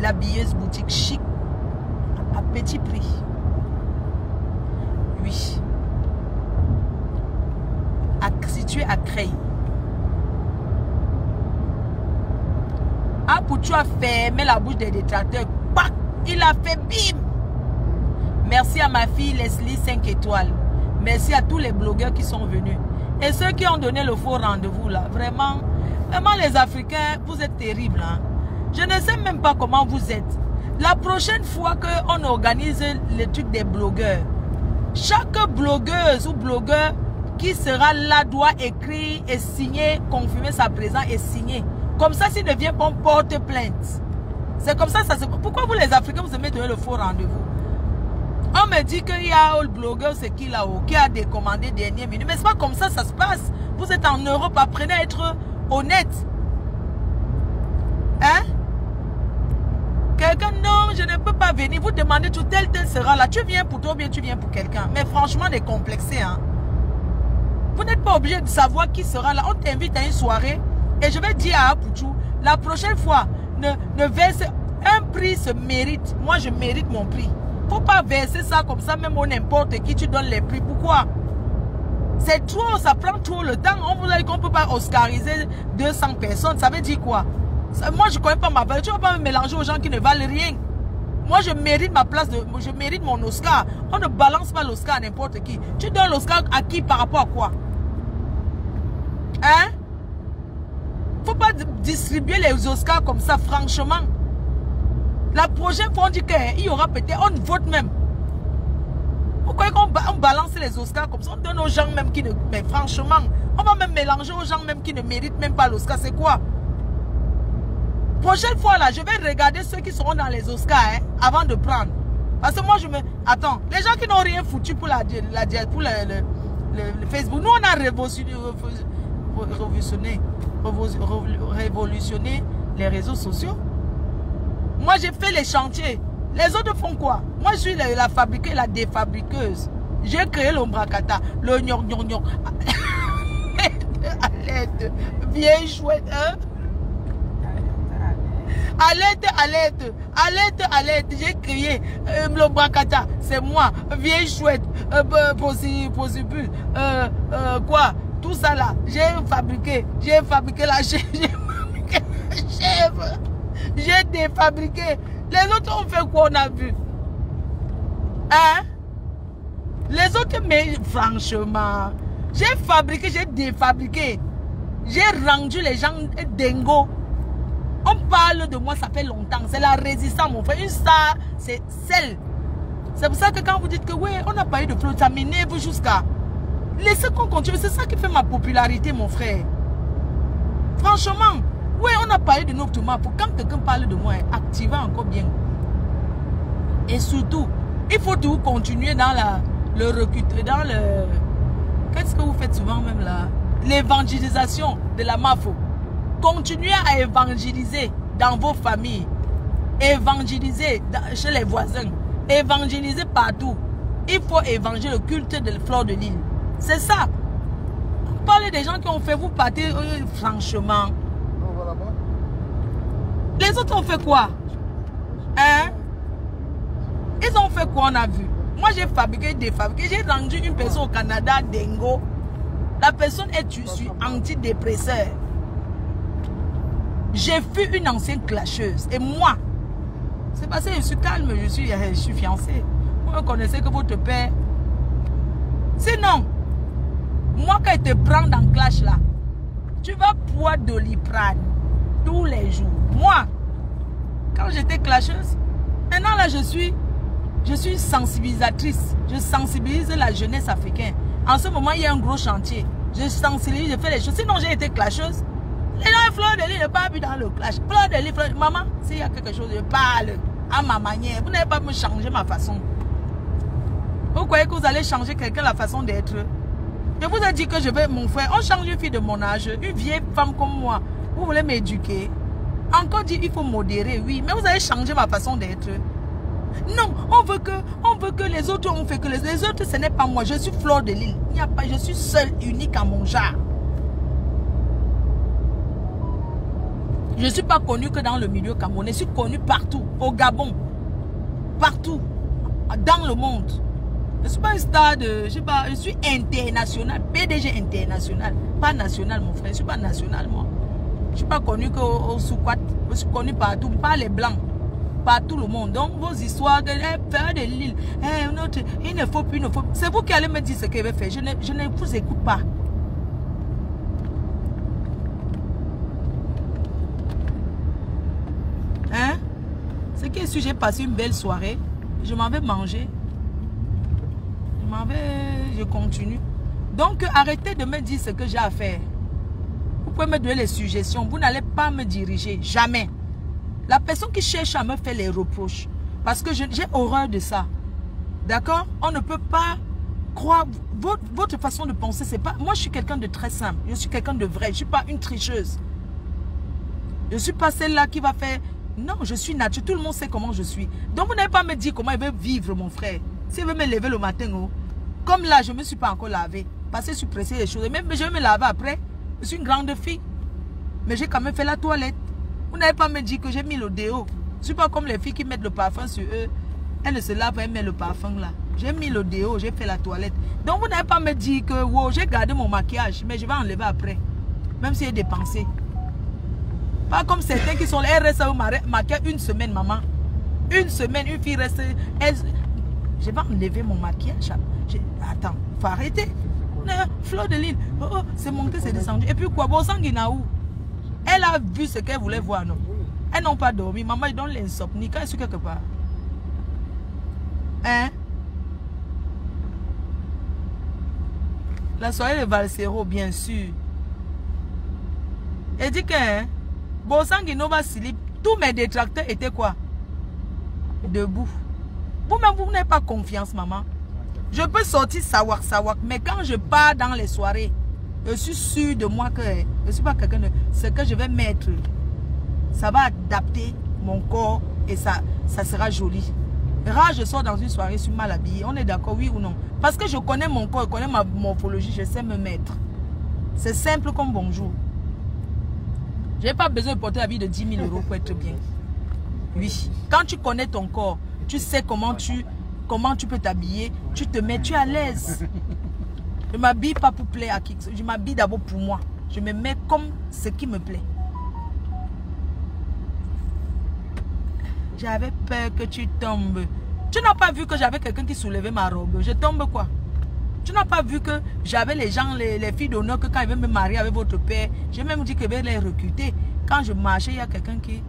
L'habilleuse boutique chic. À petit prix. Oui. Situé à Creil. Apoutou a fermé la bouche des détracteurs. Pac, il a fait bim. Merci à ma fille Leslie 5 étoiles. Merci à tous les blogueurs qui sont venus. Et ceux qui ont donné le faux rendez-vous là. Vraiment, vraiment les Africains, vous êtes terribles. Hein? Je ne sais même pas comment vous êtes. La prochaine fois qu'on organise le truc des blogueurs, chaque blogueuse ou blogueur qui sera là doit écrire et signer, confirmer sa présence et signer. Comme ça, s'il ne vient pas, on porte plainte. C'est comme ça, ça se... Pourquoi vous les Africains, vous aimez donner le faux rendez-vous? On me dit qu'il y a le blogueur, c'est qui là-haut, qui a décommandé dernière minute. Mais c'est pas comme ça, ça se passe. Vous êtes en Europe, apprenez à être honnête. Hein? Quelqu'un, non, je ne peux pas venir. Vous demandez tout tel sera là. Tu viens pour toi ou bien tu viens pour quelqu'un. Mais franchement, décomplexé. Hein? Vous n'êtes pas obligé de savoir qui sera là. On t'invite à une soirée. Et je vais dire à Apoutou, la prochaine fois, ne verse un prix se mérite. Moi, je mérite mon prix. Il ne faut pas verser ça comme ça, même au n'importe qui, tu donnes les prix. Pourquoi? C'est trop, ça prend trop le temps. On vous a dit qu'on ne peut pas oscariser 200 personnes. Ça veut dire quoi? Moi, je ne connais pas ma valeur. Tu ne vas pas me mélanger aux gens qui ne valent rien. Moi, je mérite ma place, je mérite mon Oscar. On ne balance pas l'Oscar à n'importe qui. Tu donnes l'Oscar à qui par rapport à quoi? Hein? Faut pas distribuer les Oscars comme ça, franchement. La prochaine fois, on dit qu'il y aura peut-être, on vote même. Pourquoi on balance les Oscars comme ça? On donne aux gens même qui ne... Mais franchement, on va même mélanger aux gens même qui ne méritent même pas l'Oscar. C'est quoi? Prochaine fois là, je vais regarder ceux qui seront dans les Oscars hein, avant de prendre. Parce que moi je me... Attends, les gens qui n'ont rien foutu pour pour le Facebook. Nous on a révolutionné les réseaux sociaux. Moi j'ai fait les chantiers. Les autres font quoi? Moi je suis la fabriqueuse, la défabriqueuse. J'ai créé l'ombracata, le gnon. À l'aide, vieille chouette, hein? Alerte, j'ai crié l'ombracata, c'est moi, vieille chouette, possible, quoi, tout ça là, j'ai fabriqué la chèvre, j'ai défabriqué. Les autres ont fait quoi, on a vu? Hein? Les autres, mais franchement, j'ai fabriqué, j'ai défabriqué, j'ai rendu les gens dingo. On parle de moi, ça fait longtemps. C'est la résistance, mon frère. Une star, c'est celle. C'est pour ça que quand vous dites que oui, on n'a pas eu de flot, ça m'énerve jusqu'à... Laissez qu'on continue. C'est ça qui fait ma popularité, mon frère. Franchement, oui, on n'a pas eu de nocturnement. Quand quelqu'un parle de moi, activez encore bien. Et surtout, il faut tout continuer dans le recul, dans le... Qu'est-ce que vous faites souvent même là? L'évangélisation de la mafia. Continuez à évangéliser dans vos familles, évangéliser chez les voisins, évangéliser partout. Il faut évangéliser le culte de Fleur de Lys. C'est ça. Parlez des gens qui ont fait vous partir, franchement. Les autres ont fait quoi? Hein? Ils ont fait quoi, on a vu? Moi, j'ai fabriqué, défabriqué. J'ai rendu une personne au Canada, dingo. La personne est sur antidépresseur. J'ai fui une ancienne clasheuse. Et moi, c'est parce que je suis calme, je suis fiancée. Vous me connaissez que votre père. Sinon, moi quand il te prend dans le clash là, tu vas boire de Doliprane tous les jours. Moi, quand j'étais clasheuse, maintenant là je suis sensibilisatrice. Je sensibilise la jeunesse africaine. En ce moment, il y a un gros chantier. Je sensibilise, je fais les choses. Sinon, j'ai été clasheuse. Les gens, Fleur de Lys, ne pas vu dans le clash. Fleur de Lys, maman, s'il y a quelque chose, je parle à ma manière. Vous n'allez pas me changer ma façon. Vous croyez que vous allez changer quelqu'un la façon d'être? Je vous ai dit que je vais, mon frère, on change une fille de mon âge, une vieille femme comme moi. Vous voulez m'éduquer? Encore dit, il faut modérer, oui, mais vous allez changer ma façon d'être. Non, on veut que les autres ont fait que les autres, ce n'est pas moi. Je suis Fleur de Lys. Il n'y a pas, je suis seule, unique à mon genre. Je ne suis pas connue que dans le milieu camerounais. Je suis connue partout. Au Gabon. Partout. Dans le monde. Je ne suis pas une star de... Je suis international. PDG international. Pas national, mon frère. Je ne suis pas national, moi. Je ne suis pas connue qu'au Soukwat. Je suis connue partout. Pas les blancs. Partout le monde. Donc, vos histoires de Fleur de Lys. Il ne faut plus, il ne faut... C'est vous qui allez me dire ce qu'il veut faire. Je ne vous écoute pas. Hein? Ce qui est sûr, j'ai passé une belle soirée. Je m'en vais manger. Je continue. Donc, arrêtez de me dire ce que j'ai à faire. Vous pouvez me donner les suggestions. Vous n'allez pas me diriger. Jamais. La personne qui cherche à me faire les reproches. Parce que j'ai horreur de ça. D'accord? On ne peut pas croire... Votre façon de penser, c'est pas... Moi, je suis quelqu'un de très simple. Je suis quelqu'un de vrai. Je ne suis pas une tricheuse. Je ne suis pas celle-là qui va faire... Non, je suis naturelle. Tout le monde sait comment je suis. Donc, vous n'allez pas me dire comment il veut vivre, mon frère. S'il veut me lever le matin, oh, comme là, je ne me suis pas encore lavé. Parce que je suis pressée des choses. Mais je vais me laver après. Je suis une grande fille. Mais j'ai quand même fait la toilette. Vous n'allez pas me dire que j'ai mis le déo. Je ne suis pas comme les filles qui mettent le parfum sur eux. Elles ne se lavent pas, elles mettent le parfum là. J'ai mis le déo, j'ai fait la toilette. Donc, vous n'allez pas me dire que wow, j'ai gardé mon maquillage. Mais je vais enlever après. Même si j'ai dépensé. Pas comme certains qui sont là, elles restent maquillées une semaine, maman. Une semaine, une fille reste... Je vais enlever mon maquillage. Attends, il faut arrêter. Fleur de Lille, c'est monté, c'est descendu. Et puis quoi, Bosangina où? Elle a vu ce qu'elle voulait voir, non? Elles n'ont pas dormi. Maman, ils donnent l'insomnie. Quand elle est quelque part. Hein? La soirée de Valsero, bien sûr. Elle dit que hein, Bosangino va slip. Tous mes détracteurs étaient quoi? Debout. Vous-même, vous n'avez pas confiance, maman. Je peux sortir savoir, mais quand je pars dans les soirées, je suis sûre de moi que je ne suis pas quelqu'un de... Ce que je vais mettre, ça va adapter mon corps et ça sera joli. Rare, je sors dans une soirée, je suis mal habillée. On est d'accord, oui ou non? Parce que je connais mon corps, je connais ma morphologie, je sais me mettre. C'est simple comme bonjour. Je n'ai pas besoin de porter la vie de 10 000 € pour être bien. Oui. Quand tu connais ton corps, tu sais comment tu peux t'habiller, tu te mets, tu es à l'aise. Je ne m'habille pas pour plaire à qui. Je m'habille d'abord pour moi. Je me mets comme ce qui me plaît. J'avais peur que tu tombes. Tu n'as pas vu que j'avais quelqu'un qui soulevait ma robe. Je tombe quoi? Tu n'as pas vu que j'avais les gens, les filles d'honneur, que quand ils veulent me marier avec votre père, j'ai même dit que je vais les recruter. Quand je marchais, il y a quelqu'un qui...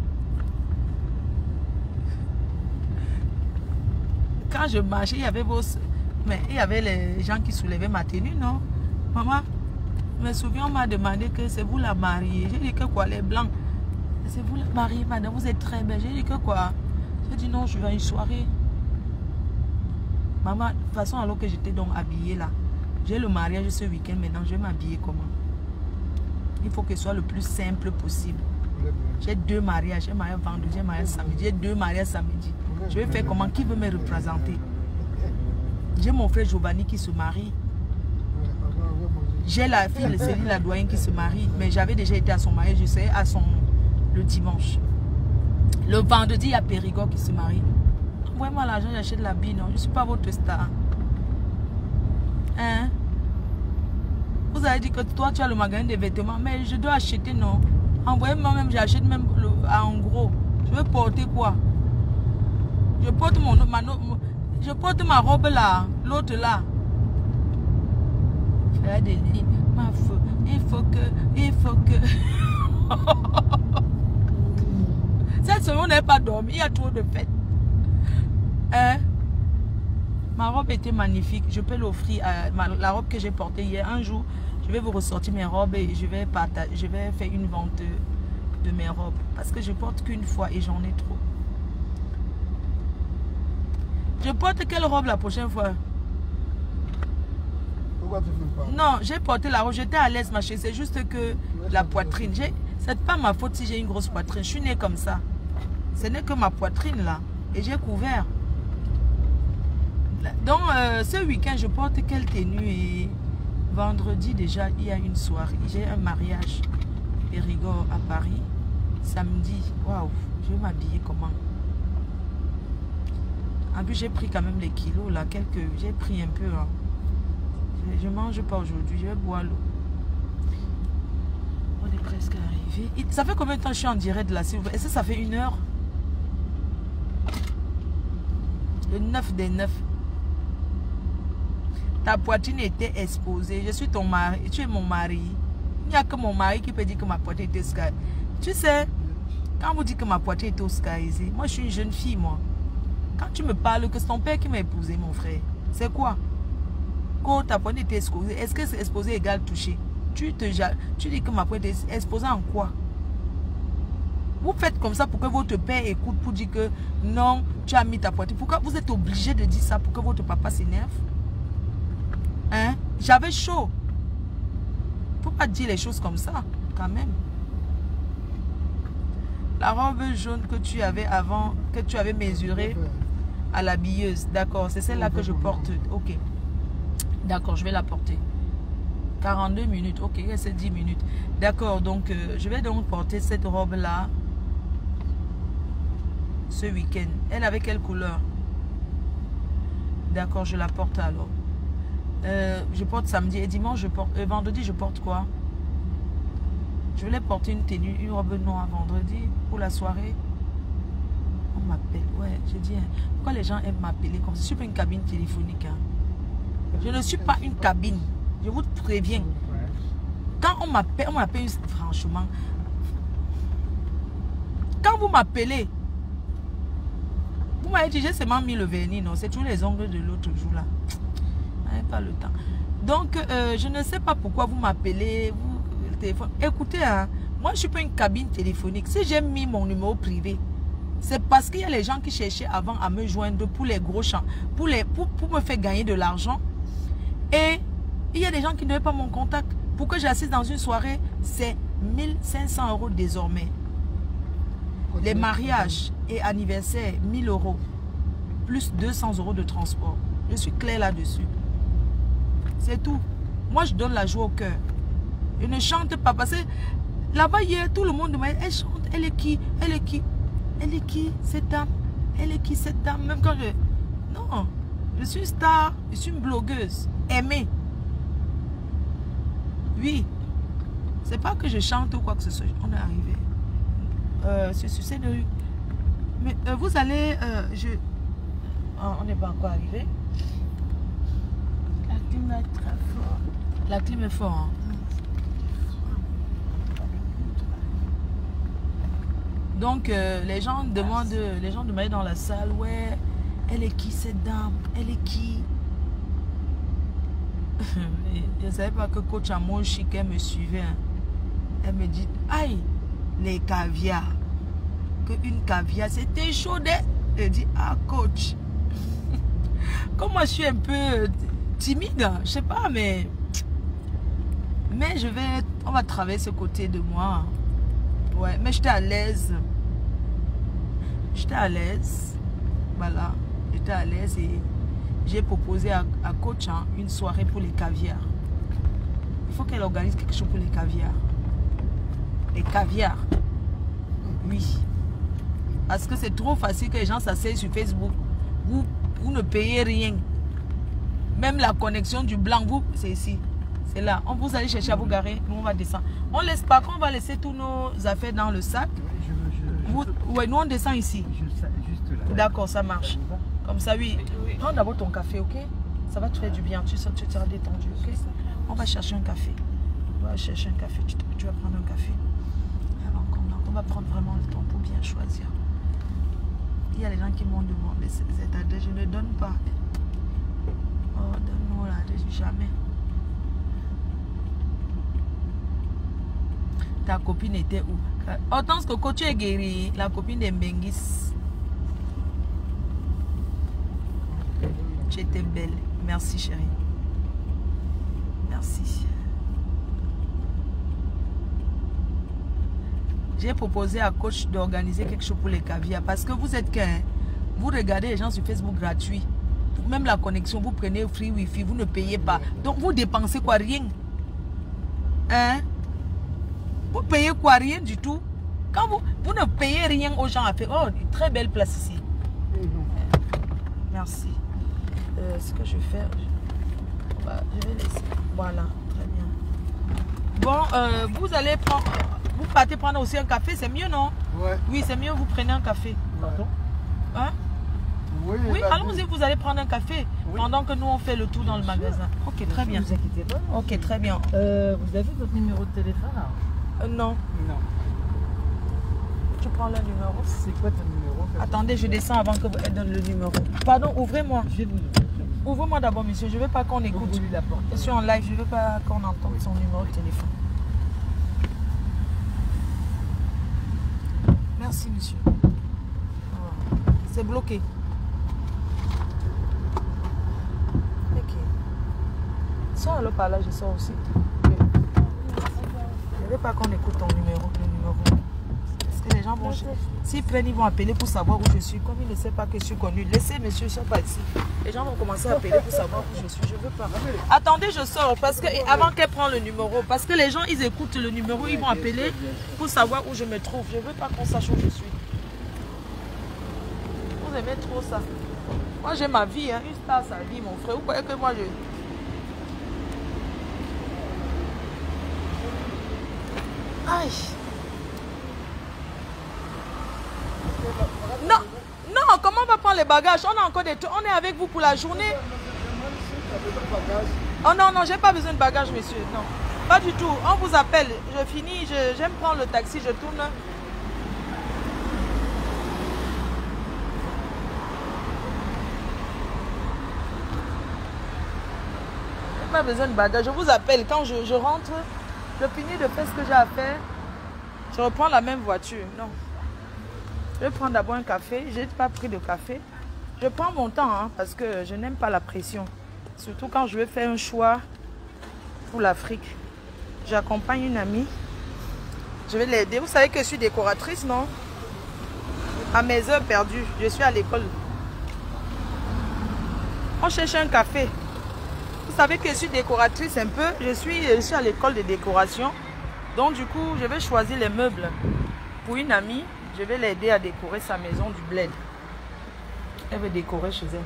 Quand je marchais, il y avait vos... Mais il y avait les gens qui soulevaient ma tenue, non? Maman, je me souviens, on m'a demandé que c'est vous la mariée. J'ai dit que quoi, les blancs? C'est vous la mariée, madame, vous êtes très belle. J'ai dit que quoi? J'ai dit non, je vais à une soirée. Maman, de toute façon, alors que j'étais donc habillée là, j'ai le mariage ce week-end, maintenant je vais m'habiller comment? Il faut que ce soit le plus simple possible. J'ai 2 mariages, j'ai marié vendredi, j'ai marié samedi, j'ai 2 mariages samedi. Je vais faire comment? Qui veut me représenter? J'ai mon frère Giovanni qui se marie. J'ai la fille, Céline la doyenne qui se marie. Mais j'avais déjà été à son mariage, je sais, le dimanche. Le vendredi, il y a Périgord qui se marie. Envoyez-moi l'argent, j'achète l'habit, non? Je ne suis pas votre star. Hein? Vous avez dit que toi, tu as le magasin de vêtements, mais je dois acheter, non? Envoyez-moi même, j'achète même en gros. Je veux porter quoi? Je porte je porte ma robe là, l'autre là. Faire des lits, ma feu, il faut que. Cette semaine, on n'a pas dormi, il y a trop de fêtes. Hein? Ma robe était magnifique, je peux l'offrir, la robe que j'ai portée hier. Un jour, je vais vous ressortir mes robes et je vais faire une vente de mes robes. Parce que je porte qu'une fois et j'en ai trop. Je porte quelle robe la prochaine fois? Pourquoi tu ne fais pas? Non, j'ai porté la robe, j'étais à l'aise, ma chérie. C'est juste que la poitrine. C'est pas ma faute si j'ai une grosse poitrine. Je suis née comme ça. Ce n'est que ma poitrine là. Et j'ai couvert. Donc, ce week-end, je porte quelle tenue? Et vendredi, déjà, il y a une soirée. J'ai un mariage Périgord à Paris. Samedi, waouh, je vais m'habiller comment? En plus, j'ai pris quand même les kilos là. J'ai pris un peu. Hein. Je ne mange pas aujourd'hui. Je vais boire l'eau. On est presque arrivé. Ça fait combien de temps que je suis en direct de la Sylve? Est-ce que ça fait 1 heure? Le 9 des 9. Ta poitrine était exposée. Je suis ton mari. Tu es mon mari. Il n'y a que mon mari qui peut dire que ma poitrine était sky. Tu sais, quand vous dites que ma poitrine est oscarisée, moi je suis une jeune fille, moi. Quand tu me parles que c'est ton père qui m'a épousé, mon frère, c'est quoi? Quand ta poitrine était exposée, est-ce que c'est exposé égale touché? Tu dis que ma poitrine est exposée en quoi? Vous faites comme ça pour que votre père écoute, pour dire que non, tu as mis ta poitrine. Pourquoi vous êtes obligé de dire ça pour que votre papa s'énerve? Hein? J'avais chaud. Il ne faut pas dire les choses comme ça, quand même. La robe jaune que tu avais avant, que tu avais mesurée à l'habilleuse. D'accord, c'est celle-là que je porte. Ok. D'accord, je vais la porter. 42 minutes. Ok, c'est 10 minutes. D'accord, donc je vais donc porter cette robe-là ce week-end. Elle avait quelle couleur? D'accord, je la porte alors. Je porte samedi et dimanche, je porte. Vendredi, je porte quoi? Je voulais porter une tenue, une robe noire vendredi pour la soirée. On m'appelle. Ouais, je dis, hein, pourquoi les gens aiment m'appeler comme ça? Je ne suis pas une cabine téléphonique. Hein. Je ne suis pas une cabine. Je vous préviens. Quand on m'appelle, franchement. Quand vous m'appelez, vous m'avez dit, j'ai seulement mis le vernis. Non, c'est tous les ongles de l'autre jour là. Je n'ai pas le temps. Donc, je ne sais pas pourquoi vous m'appelez. Le téléphone. Écoutez, hein, moi, je ne suis pas une cabine téléphonique. Si j'ai mis mon numéro privé, c'est parce qu'il y a les gens qui cherchaient avant à me joindre pour les gros champs, pour me faire gagner de l'argent. Et il y a des gens qui ne veulent pas mon contact. Pour que j'assiste dans une soirée, c'est 1500 € désormais. Les mariages et anniversaires, 1000 €. Plus 200 € de transport. Je suis claire là-dessus. C'est tout. Moi, je donne la joie au cœur. Je ne chante pas. Parce que là-bas, hier, tout le monde m'a dit, elle chante. Elle est qui? Elle est qui? Elle est qui cette dame? Elle est qui cette dame? Même quand je... Non. Je suis une star. Je suis une blogueuse. Aimée. Oui. C'est pas que je chante ou quoi que ce soit. On est arrivé. C'est sur cette rue. Mais vous allez... on n'est pas encore arrivé. La clim est très forte. La clim est forte. Hein? Donc, les gens demandent dans la salle, ouais, elle est qui cette dame? Elle est qui? Je ne savais pas que coach Amoshi, qu'elle me suivait. Hein. Elle me dit, aïe, les caviars. Que une caviar, c'était chaud. Elle dit, ah coach. Comme moi, je suis un peu timide, je sais pas, mais on va travailler ce côté de moi. Ouais, mais j'étais à l'aise. J'étais à l'aise. Voilà, j'étais à l'aise et j'ai proposé à coach une soirée pour les caviars. Il faut qu'elle organise quelque chose pour les caviars. Les caviars. Oui. Parce que c'est trop facile que les gens s'asseyent sur Facebook. Vous ne payez rien. Même la connexion du blanc, c'est ici. C'est là. On vous allez chercher à vous garer. Nous, on va descendre. On laisse pas. Quand on va laisser tous nos affaires dans le sac. Oui, nous, on descend ici. D'accord, ça marche. Comme ça, oui. Prends d'abord ton café, ok? Ça va te faire du bien. Tu seras détendu, ok? On va chercher un café. On va chercher un café. Tu vas prendre un café. Alors, on va prendre vraiment le temps pour bien choisir. Il y a les gens qui m'ont demandé cette adresse. Je ne donne pas. Oh, donne-nous l'adresse. Jamais. Ta copine était où? Autant que quand tu es guéri, la copine de Mbengis. Tu étais belle. Merci chérie. Merci. J'ai proposé à coach d'organiser quelque chose pour les caviars. Parce que vous êtes qu'un... Vous regardez les gens sur Facebook gratuit. Même la connexion, vous prenez free wifi, vous ne payez pas. Donc vous dépensez quoi? Rien. Hein? Vous payez quoi? Rien du tout. Quand vous ne payez rien aux gens à faire. Oh, une très belle place ici. Merci. Ce que je vais faire, je vais laisser. Voilà, très bien. Bon, vous allez prendre. Vous partez prendre aussi un café, c'est mieux, non? Ouais. Oui, c'est mieux, vous prenez un café. Pardon? Hein? Oui, allons-y, vous allez prendre un café pendant que nous on fait le tour dans le magasin. Ok, très bien. Ne vous inquiétez pas. Ok, très bien. Vous avez votre numéro de téléphone là? Non. Non. Tu prends le numéro. C'est quoi ton numéro? Attendez, je descends avant que elle donne le numéro. Pardon, ouvrez-moi. Je vais vous Ouvrez-moi d'abord, monsieur. Je ne veux pas qu'on écoute. ouvrir la porte. Je suis en live, je ne veux pas qu'on entende son numéro de téléphone. Merci, monsieur. C'est bloqué. Ok. Sors alors par là, je sors aussi. Je ne veux pas qu'on écoute ton numéro, le numéro. Parce que les gens vont... S'ils prennent, ils vont appeler pour savoir où je suis. Comme ils ne savent pas que je suis connu. Laissez monsieur, je ne suis pas ici. Les gens vont commencer à appeler pour savoir où je suis. Je ne veux pas. Attendez, je sors. Parce que avant qu'elle prenne le numéro. Parce que les gens, ils écoutent le numéro. Ils vont appeler pour savoir où je me trouve. Je ne veux pas qu'on sache où je suis. Vous aimez trop ça. Moi, j'ai ma vie. Hein. Une star, sa vie, mon frère. Vous croyez que moi, je... Aïe. Non, prendre les bagages. On a encore des trucs. On est avec vous pour la journée. Oh non, non, j'ai pas besoin de bagages, monsieur. Non, pas du tout. On vous appelle. Je finis. J'aime prendre le taxi. Je tourne. Pas besoin de bagages. Je vous appelle quand je rentre. Je finis de faire ce que j'ai à faire. Je reprends la même voiture. Non. Je vais prendre d'abord un café. Je n'ai pas pris de café. Je prends mon temps hein, parce que je n'aime pas la pression. Surtout quand je vais faire un choix pour l'Afrique. J'accompagne une amie. Je vais l'aider. Vous savez que je suis décoratrice, non? À mes heures perdues. Je suis à l'école. On cherche un café. Vous savez que je suis décoratrice un peu. Je suis à l'école de décoration. Donc du coup, je vais choisir les meubles pour une amie. Je vais l'aider à décorer sa maison du bled. Elle veut décorer chez elle.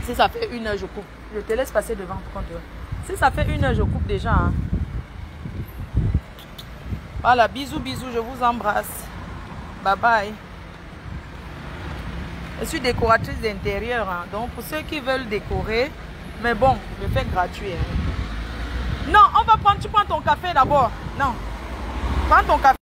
Si ça fait 1 heure, je coupe. Je te laisse passer devant pour qu'on te... Si ça fait 1 heure, je coupe déjà. Hein. Voilà, bisous, bisous, je vous embrasse. Bye bye. Je suis décoratrice d'intérieur, hein. Donc pour ceux qui veulent décorer, mais bon, je fais gratuit. Hein. Non, on va prendre, tu prends ton café d'abord. Non, prends ton café.